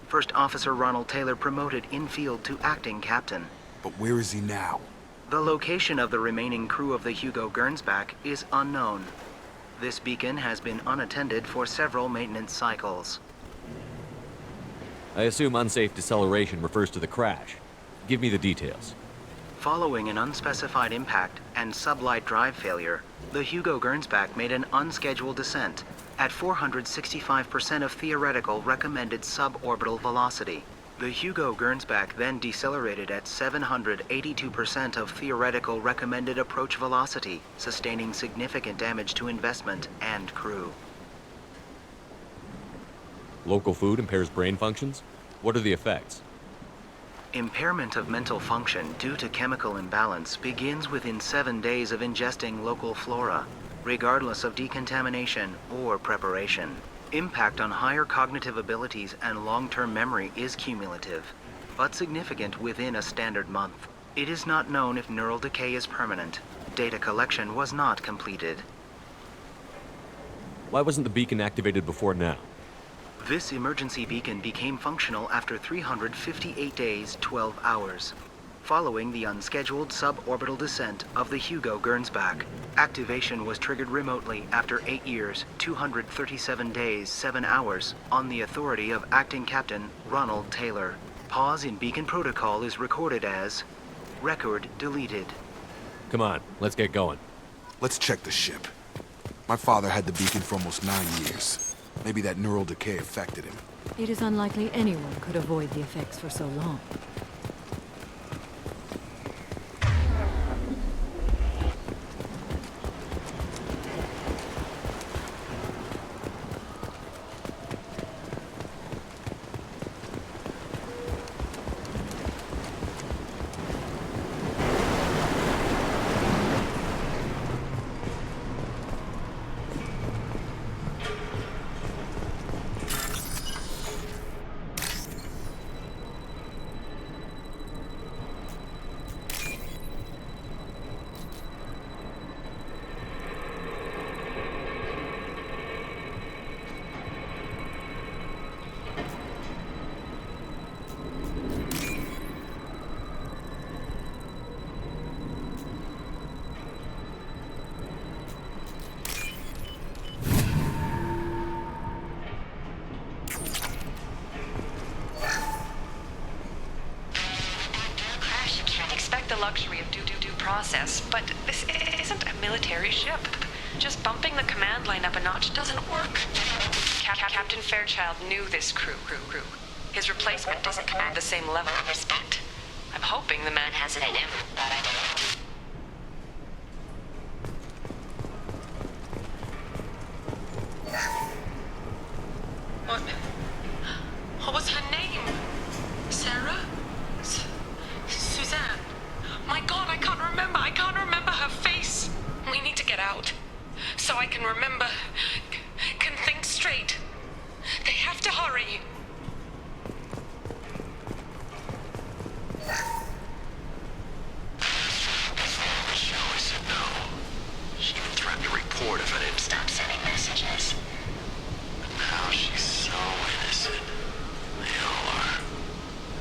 Speaker 21: First Officer Ronald Taylor promoted in-field to acting captain.
Speaker 10: But where is he now?
Speaker 21: The location of the remaining crew of the Hugo Gernsback is unknown. This beacon has been unattended for several maintenance cycles.
Speaker 23: I assume unsafe deceleration refers to the crash. Give me the details.
Speaker 21: Following an unspecified impact and sublight drive failure, the Hugo Gernsback made an unscheduled descent at 465% of theoretical recommended suborbital velocity. The Hugo Gernsback then decelerated at 782% of theoretical recommended approach velocity, sustaining significant damage to investment and crew.
Speaker 23: Local food impairs brain functions? What are the effects?
Speaker 21: Impairment of mental function due to chemical imbalance begins within 7 days of ingesting local flora, regardless of decontamination or preparation. Impact on higher cognitive abilities and long-term memory is cumulative, but significant within a standard month. It is not known if neural decay is permanent. Data collection was not completed.
Speaker 23: Why wasn't the beacon activated before now?
Speaker 21: This emergency beacon became functional after 358 days, 12 hours, following the unscheduled suborbital descent of the Hugo Gernsback. Activation was triggered remotely after 8 years, 237 days, 7 hours, on the authority of Acting Captain Ronald Taylor. Pause in beacon protocol is recorded as record deleted.
Speaker 23: Come on, let's get going.
Speaker 10: Let's check the ship. My father had the beacon for almost 9 years. Maybe that neural decay affected him.
Speaker 11: It is unlikely anyone could avoid the effects for so long.
Speaker 9: Luxury of due process, but this isn't a military ship. Just bumping the command line up a notch doesn't work. Captain Fairchild knew this crew. His replacement doesn't command the same level of respect. I'm hoping the man has it in him. What was her name? Sarah? Suzanne? My God, I can't remember. I can't remember her face. We need to get out. So I can remember. Can think straight. They have to hurry.
Speaker 22: She always said no. She even threatened to report if I didn't stop sending messages. But now she's so innocent. They all are.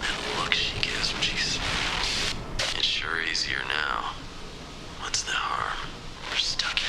Speaker 22: That look she gives when she smiles. It's sure easier now. What's the harm? We're stuck here.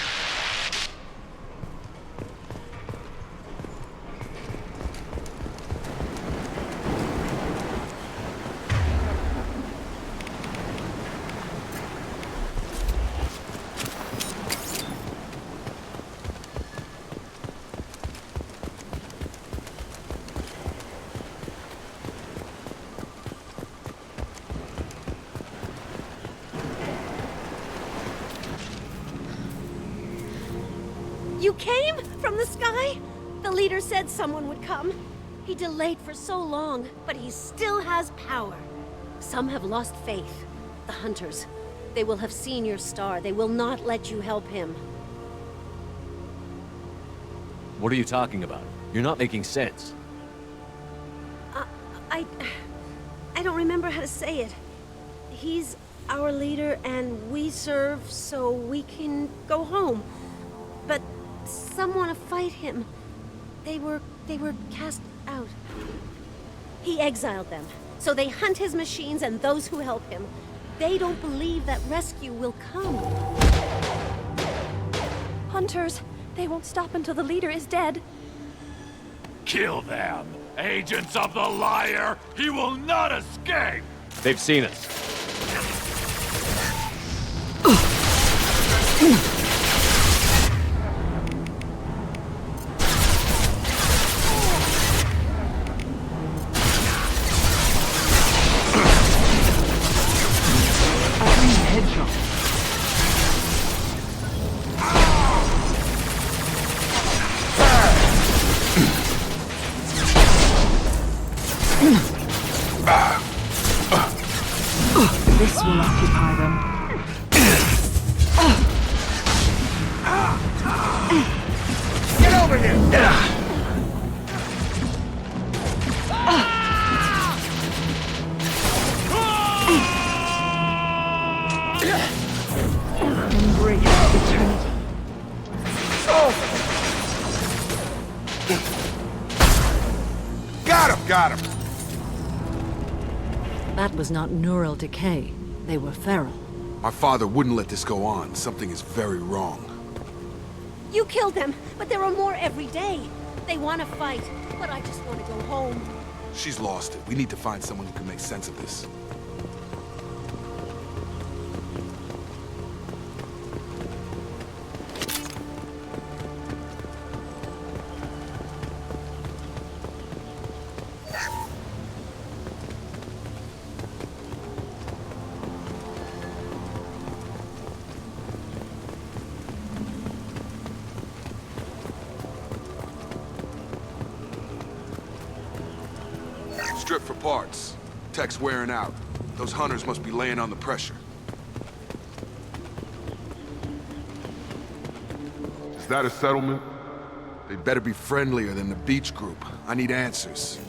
Speaker 1: You came? From the sky? The leader said someone would come. He delayed for so long, but he still has power. Some have lost faith. The hunters. They will have seen your star. They will not let you help him.
Speaker 23: What are you talking about? You're not making sense.
Speaker 1: I don't remember how to say it. He's our leader and we serve so we can go home. But some want to fight him. They were cast out. He exiled them, so they hunt his machines and those who help him. They don't believe that rescue will come.
Speaker 7: Hunters, they won't stop until the leader is dead.
Speaker 8: Kill them! Agents of the liar! He will not escape!
Speaker 23: They've seen us.
Speaker 7: This will occupy them.
Speaker 8: Get over here!
Speaker 7: Embrace eternity.
Speaker 10: Got him!
Speaker 11: That was not neural decay. They were feral.
Speaker 10: My father wouldn't let this go on. Something is very wrong.
Speaker 1: You killed them, but there are more every day. They want to fight, but I just want to go home.
Speaker 10: She's lost it. We need to find someone who can make sense of this. Strip for parts. Tech's wearing out. Those hunters must be laying on the pressure. Is that a settlement? They'd better be friendlier than the beach group. I need answers.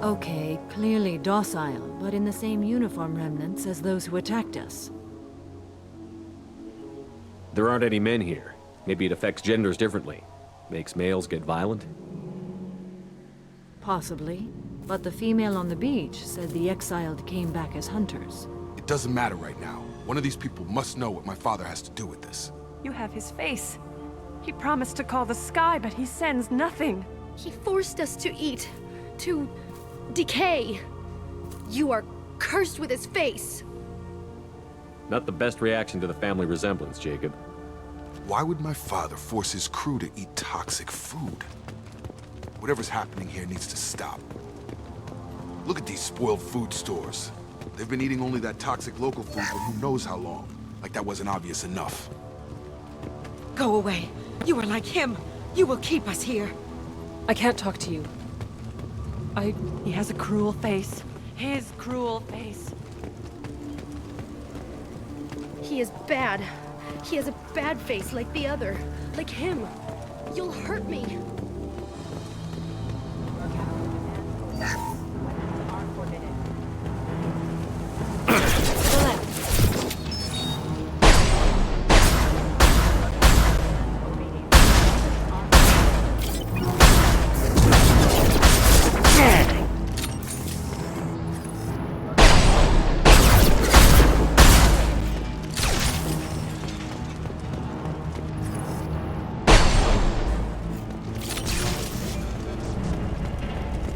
Speaker 11: Okay, clearly docile, but in the same uniform remnants as those who attacked us.
Speaker 23: There aren't any men here. Maybe it affects genders differently. Makes males get violent?
Speaker 11: Possibly. But the female on the beach said the exiled came back as hunters.
Speaker 10: It doesn't matter right now. One of these people must know what my father has to do with this.
Speaker 7: You have his face. He promised to call the sky, but he sends nothing.
Speaker 1: He forced us to eat, to decay. You are cursed with his face.
Speaker 23: Not the best reaction to the family resemblance, Jacob.
Speaker 10: Why would my father force his crew to eat toxic food? Whatever's happening here needs to stop. Look at these spoiled food stores. They've been eating only that toxic local food for who knows how long. Like that wasn't obvious enough.
Speaker 6: Go away. You are like him. You will keep us here.
Speaker 7: I can't talk to you. He has a cruel face. His cruel face.
Speaker 1: He is bad. He has a bad face like the other. Like him. You'll hurt me.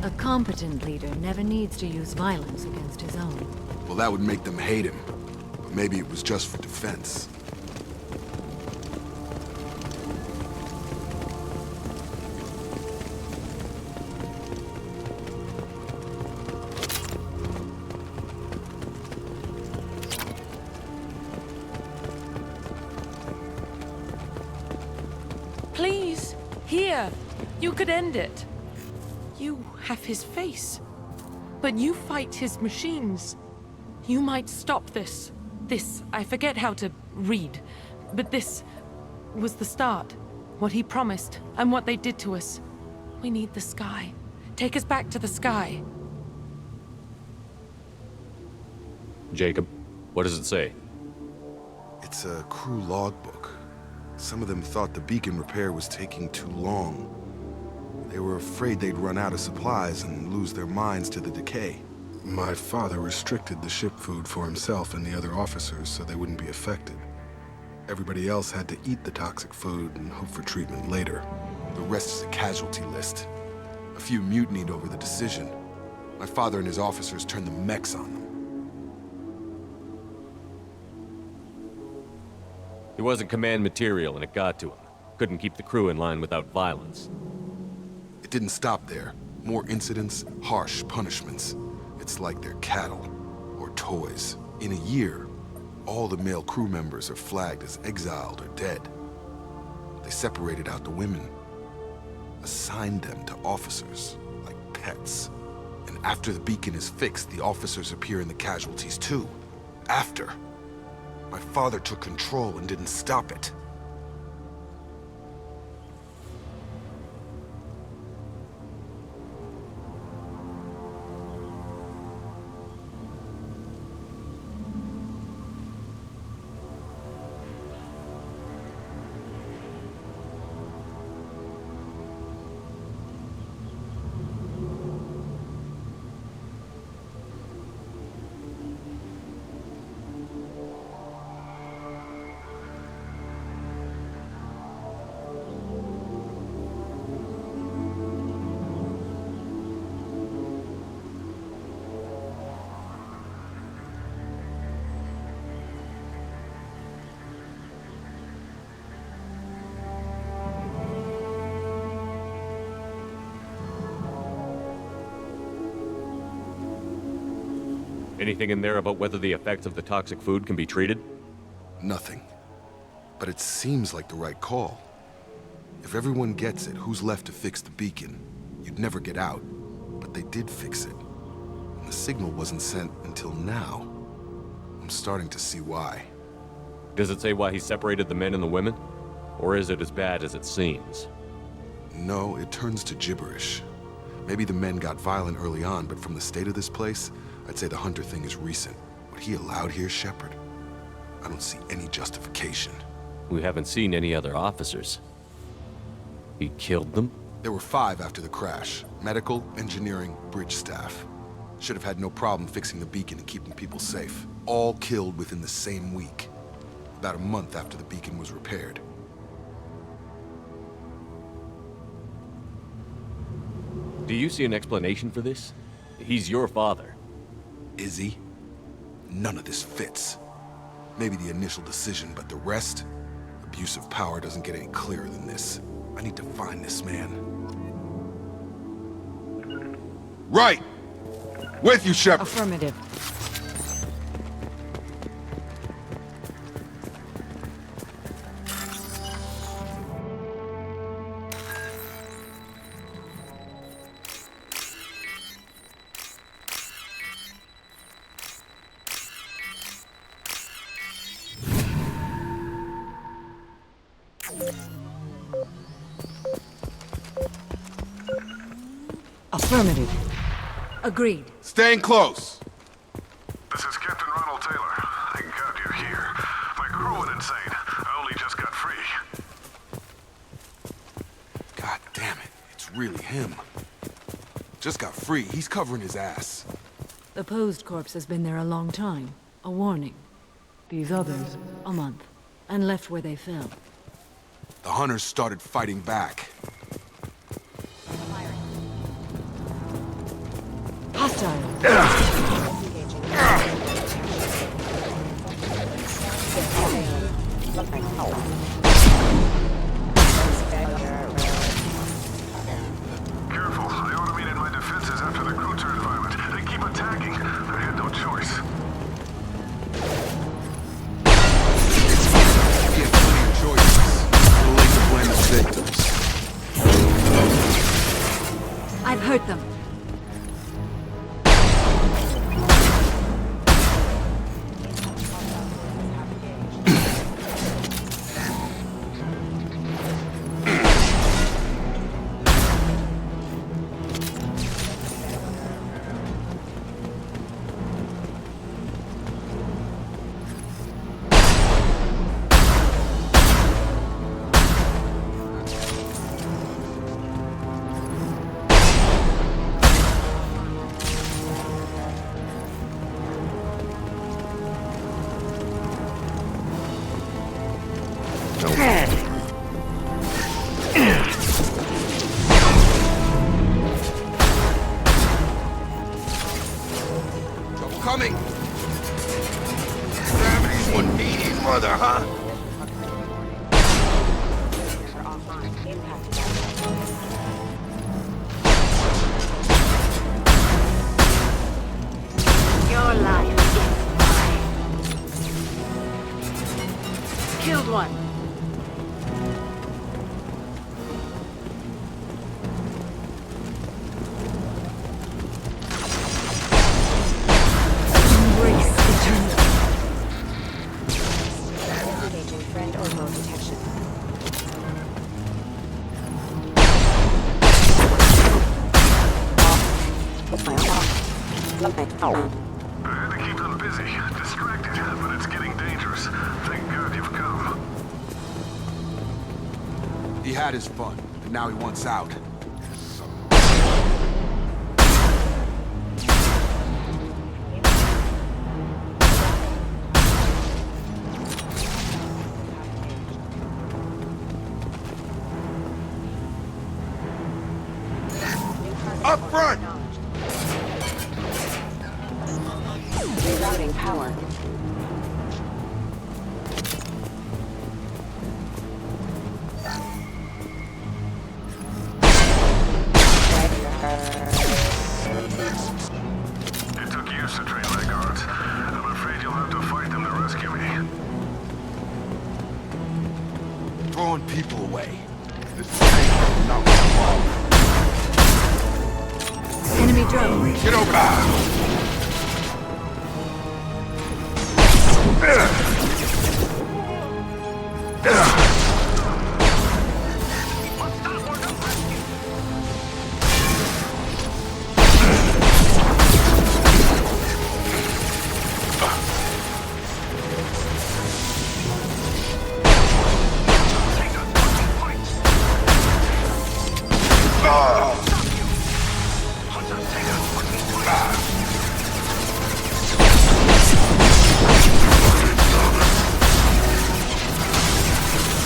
Speaker 11: A competent leader never needs to use violence against his own.
Speaker 10: Well, that would make them hate him. But maybe it was just for defense.
Speaker 7: Please, here. You could end it. You have his face, but you fight his machines. You might stop this. This, I forget how to read, but this was the start. What he promised, and what they did to us. We need the sky. Take us back to the sky.
Speaker 23: Jacob, what does it say?
Speaker 10: It's a crew logbook. Some of them thought the beacon repair was taking too long. They were afraid they'd run out of supplies and lose their minds to the decay. My father restricted the ship food for himself and the other officers so they wouldn't be affected. Everybody else had to eat the toxic food and hope for treatment later. The rest is a casualty list. A few mutinied over the decision. My father and his officers turned the mechs on them.
Speaker 23: He wasn't command material and it got to him. Couldn't keep the crew in line without violence.
Speaker 10: It didn't stop there. More incidents, harsh punishments. It's like they're cattle or toys. In a year, all the male crew members are flagged as exiled or dead. They separated out the women, assigned them to officers like pets. And after the beacon is fixed, the officers appear in the casualties too. After. My father took control and didn't stop it.
Speaker 23: Anything in there about whether the effects of the toxic food can be treated?
Speaker 10: Nothing. But it seems like the right call. If everyone gets it, who's left to fix the beacon? You'd never get out. But they did fix it. And the signal wasn't sent until now. I'm starting to see why.
Speaker 23: Does it say why he separated the men and the women? Or is it as bad as it seems?
Speaker 10: No, it turns to gibberish. Maybe the men got violent early on, but from the state of this place, I'd say the Hunter thing is recent. What he allowed here, Shepard? I don't see any justification.
Speaker 23: We haven't seen any other officers. He killed them?
Speaker 10: There were 5 after the crash. Medical, engineering, bridge staff. Should have had no problem fixing the beacon and keeping people safe. All killed within the same week. About a month after the beacon was repaired.
Speaker 23: Do you see an explanation for this? He's your father.
Speaker 10: Is he? None of this fits. Maybe the initial decision, but the rest? Abuse of power doesn't get any clearer than this. I need to find this man. Right! With you, Shepard!
Speaker 6: Affirmative. Affirmative. Agreed.
Speaker 10: Staying close!
Speaker 5: This is Captain Ronald Taylor. Thank God you're here. My crew went insane. I only just got free.
Speaker 10: God damn it, it's really him. Just got free, he's covering his ass.
Speaker 11: The posed corpse has been there a long time. A warning. These others, a month. And left where they fell.
Speaker 10: The hunters started fighting back.
Speaker 5: Careful, I automated my defenses after the crew turned violent. They keep attacking. I had no choice.
Speaker 10: Get plenty of choices. Too late to blame the victims.
Speaker 11: I've hurt them.
Speaker 10: Coming! Gravity's one needy mother, huh?
Speaker 6: Your life is mine. Killed one.
Speaker 5: I had to keep them busy, distracted, but it's getting dangerous. Thank God you've come.
Speaker 10: He had his fun, and now he wants out. Up front!
Speaker 6: Rerouting power.
Speaker 5: It took years to train my guards. I'm afraid you'll have to fight them to rescue me.
Speaker 10: Throwing people away. This is not my fault.
Speaker 11: Enemy drone.
Speaker 10: Get over there!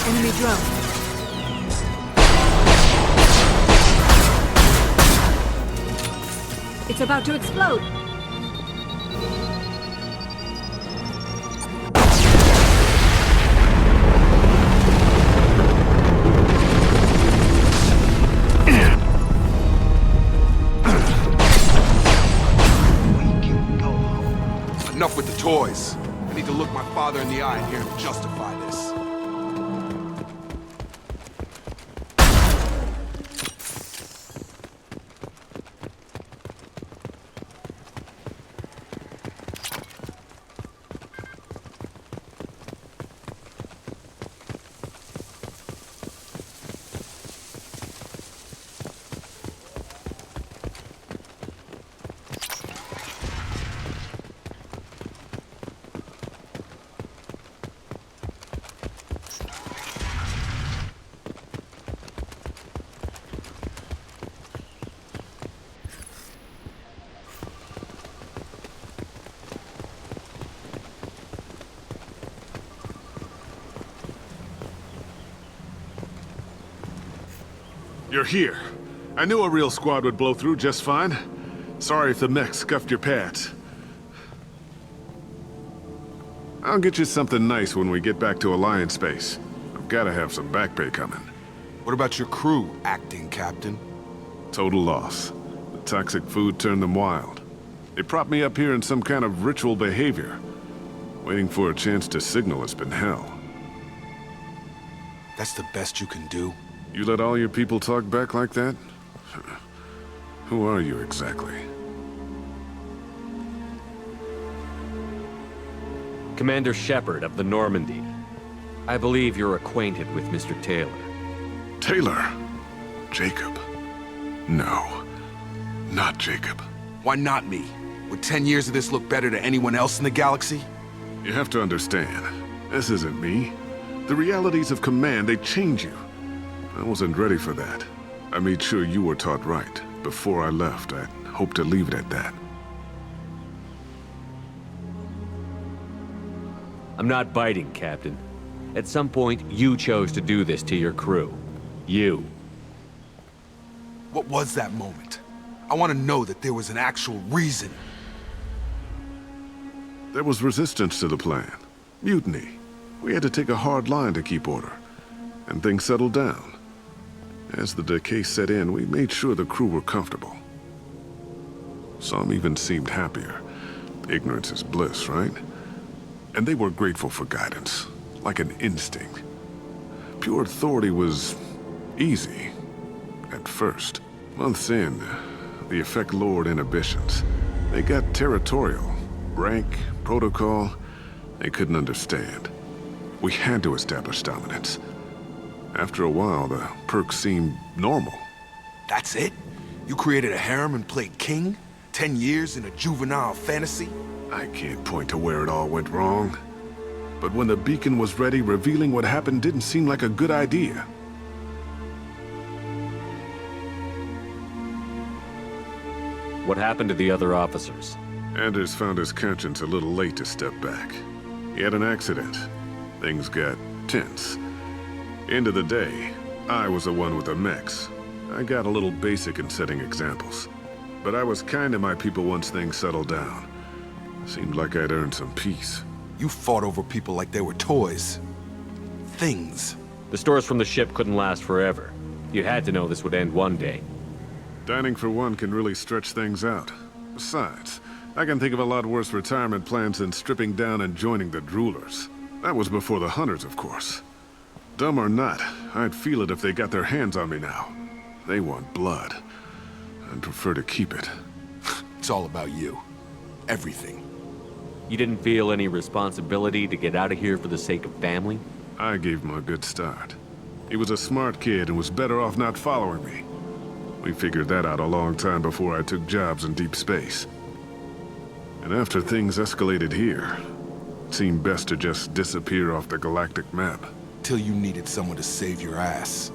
Speaker 3: Enemy drone. It's about to explode.
Speaker 10: Enough with the toys. I need to look my father in the eye and hear him justify this.
Speaker 12: You're here. I knew a real squad would blow through just fine. Sorry if the mech scuffed your pads. I'll get you something nice when we get back to Alliance Base. I've gotta have some back pay coming.
Speaker 10: What about your crew, acting captain?
Speaker 12: Total loss. The toxic food turned them wild. They propped me up here in some kind of ritual behavior. Waiting for a chance to signal has been hell.
Speaker 10: That's the best you can do?
Speaker 12: You let all your people talk back like that? Who are you exactly?
Speaker 23: Commander Shepard of the Normandy. I believe you're acquainted with Mr. Taylor.
Speaker 12: Taylor? Jacob? No. Not Jacob.
Speaker 10: Why not me? Would 10 years of this look better to anyone else in the galaxy?
Speaker 12: You have to understand, this isn't me. The realities of command, they change you. I wasn't ready for that. I made sure you were taught right. Before I left, I hoped to leave it at that.
Speaker 23: I'm not biting, Captain. At some point, you chose to do this to your crew. You.
Speaker 10: What was that moment? I want to know that there was an actual reason.
Speaker 12: There was resistance to the plan. Mutiny. We had to take a hard line to keep order. And things settled down. As the decay set in, we made sure the crew were comfortable. Some even seemed happier. Ignorance is bliss, right? And they were grateful for guidance, like an instinct. Pure authority was easy, at first. Months in, the effect lowered inhibitions. They got territorial. Rank, protocol, they couldn't understand. We had to establish dominance. After a while, the perks seemed normal.
Speaker 10: That's it? You created a harem and played king? 10 years in a juvenile fantasy?
Speaker 12: I can't point to where it all went wrong. But when the beacon was ready, revealing what happened didn't seem like a good idea.
Speaker 23: What happened to the other officers?
Speaker 12: Anders found his conscience a little late to step back. He had an accident. Things got tense. End of the day, I was the one with the mechs. I got a little basic in setting examples. But I was kind to my people once things settled down. Seemed like I'd earned some peace.
Speaker 10: You fought over people like they were toys. Things.
Speaker 23: The stores from the ship couldn't last forever. You had to know this would end one day.
Speaker 12: Dining for one can really stretch things out. Besides, I can think of a lot worse retirement plans than stripping down and joining the Droolers. That was before the Hunters, of course. Dumb or not, I'd feel it if they got their hands on me now. They want blood. I'd prefer to keep it.
Speaker 10: It's all about you. Everything.
Speaker 23: You didn't feel any responsibility to get out of here for the sake of family?
Speaker 12: I gave him a good start. He was a smart kid and was better off not following me. We figured that out a long time before I took jobs in deep space. And after things escalated here, it seemed best to just disappear off the galactic map.
Speaker 10: Till you needed someone to save your ass.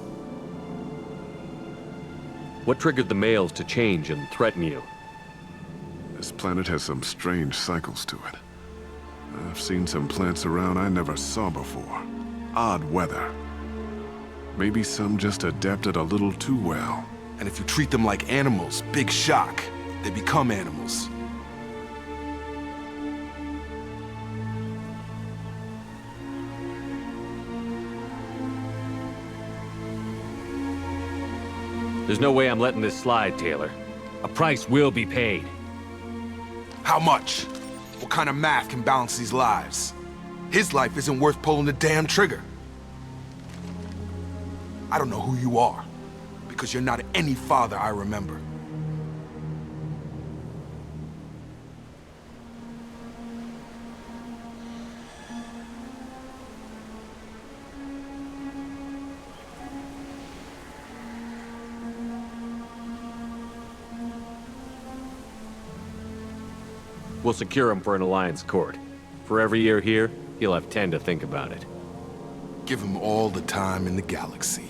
Speaker 23: What triggered the males to change and threaten you?
Speaker 12: This planet has some strange cycles to it. I've seen some plants around I never saw before. Odd weather. Maybe some just adapted a little too well.
Speaker 10: And if you treat them like animals, big shock. They become animals.
Speaker 23: There's no way I'm letting this slide, Taylor. A price will be paid.
Speaker 10: How much? What kind of math can balance these lives? His life isn't worth pulling the damn trigger. I don't know who you are, because you're not any father I remember.
Speaker 23: We'll secure him for an Alliance court. For every year here, he'll have 10 to think about it.
Speaker 10: Give him all the time in the galaxy.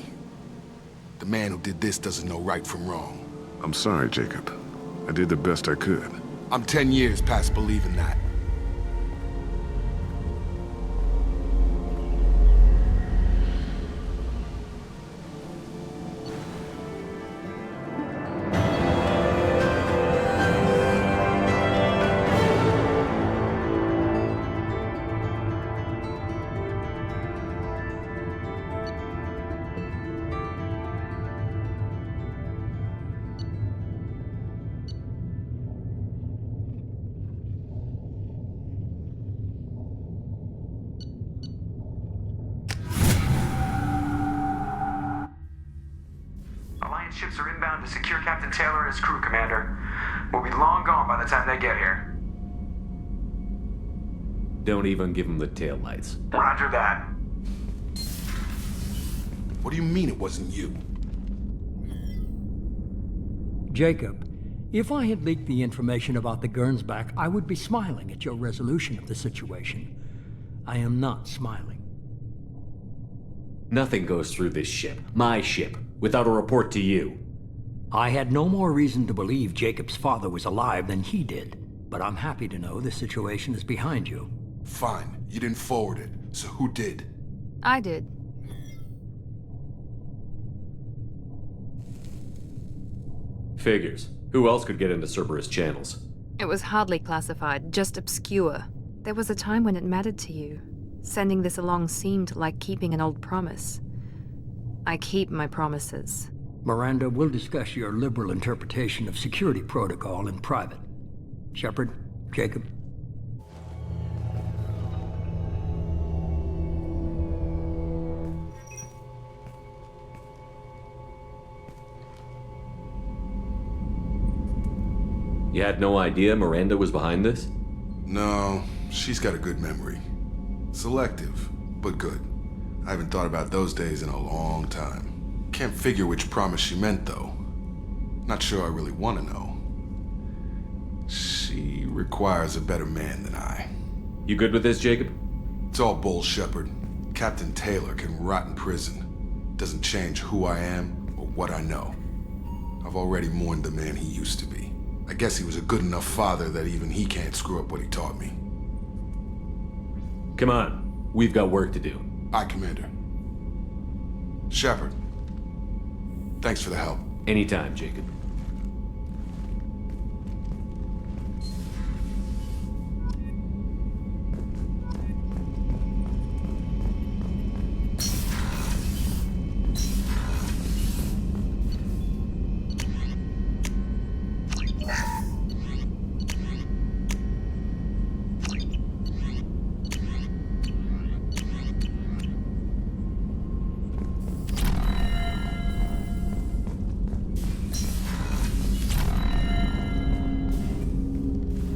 Speaker 10: The man who did this doesn't know right from wrong.
Speaker 12: I'm sorry, Jacob. I did the best I could.
Speaker 10: I'm 10 years past believing that.
Speaker 14: Alliance ships are inbound to secure Captain Taylor and his crew, Commander. We'll be long gone by the time they get here.
Speaker 23: Don't even give him the taillights.
Speaker 14: Roger that.
Speaker 10: What do you mean it wasn't you?
Speaker 15: Jacob, if I had leaked the information about the Gernsback, I would be smiling at your resolution of the situation. I am not smiling.
Speaker 23: Nothing goes through this ship, my ship, without a report to you.
Speaker 15: I had no more reason to believe Jacob's father was alive than he did, but I'm happy to know the situation is behind you.
Speaker 10: Fine, you didn't forward it, so who did?
Speaker 17: I did.
Speaker 23: Figures. Who else could get into Cerberus channels?
Speaker 17: It was hardly classified, just obscure. There was a time when it mattered to you. Sending this along seemed like keeping an old promise. I keep my promises.
Speaker 15: Miranda, we'll discuss your liberal interpretation of security protocol in private. Shepard, Jacob.
Speaker 23: You had no idea Miranda was behind this?
Speaker 10: No, she's got a good memory. Selective, but good. I haven't thought about those days in a long time. Can't figure which promise she meant, though. Not sure I really want to know. She requires a better man than I.
Speaker 23: You good with this, Jacob?
Speaker 10: It's all bull, Shepard. Captain Taylor can rot in prison. Doesn't change who I am or what I know. I've already mourned the man he used to be. I guess he was a good enough father that even he can't screw up what he taught me.
Speaker 23: Come on, we've got work to do.
Speaker 10: Aye, Commander. Shepard, thanks for the help.
Speaker 23: Anytime, Jacob.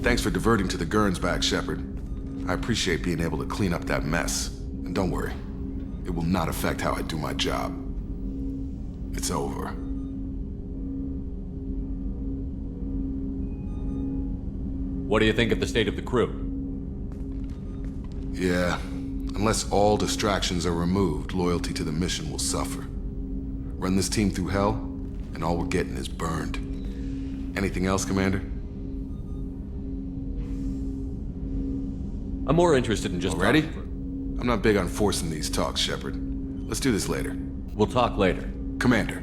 Speaker 10: Thanks for diverting to the Gernsback, Shepard. I appreciate being able to clean up that mess. And don't worry, it will not affect how I do my job. It's over.
Speaker 23: What do you think of the state of the crew?
Speaker 10: Yeah, unless all distractions are removed, loyalty to the mission will suffer. Run this team through hell, and all we're getting is burned. Anything else, Commander?
Speaker 23: I'm more interested in just...
Speaker 10: Ready? I'm not big on forcing these talks, Shepard. Let's do this later.
Speaker 4: We'll talk later.
Speaker 10: Commander,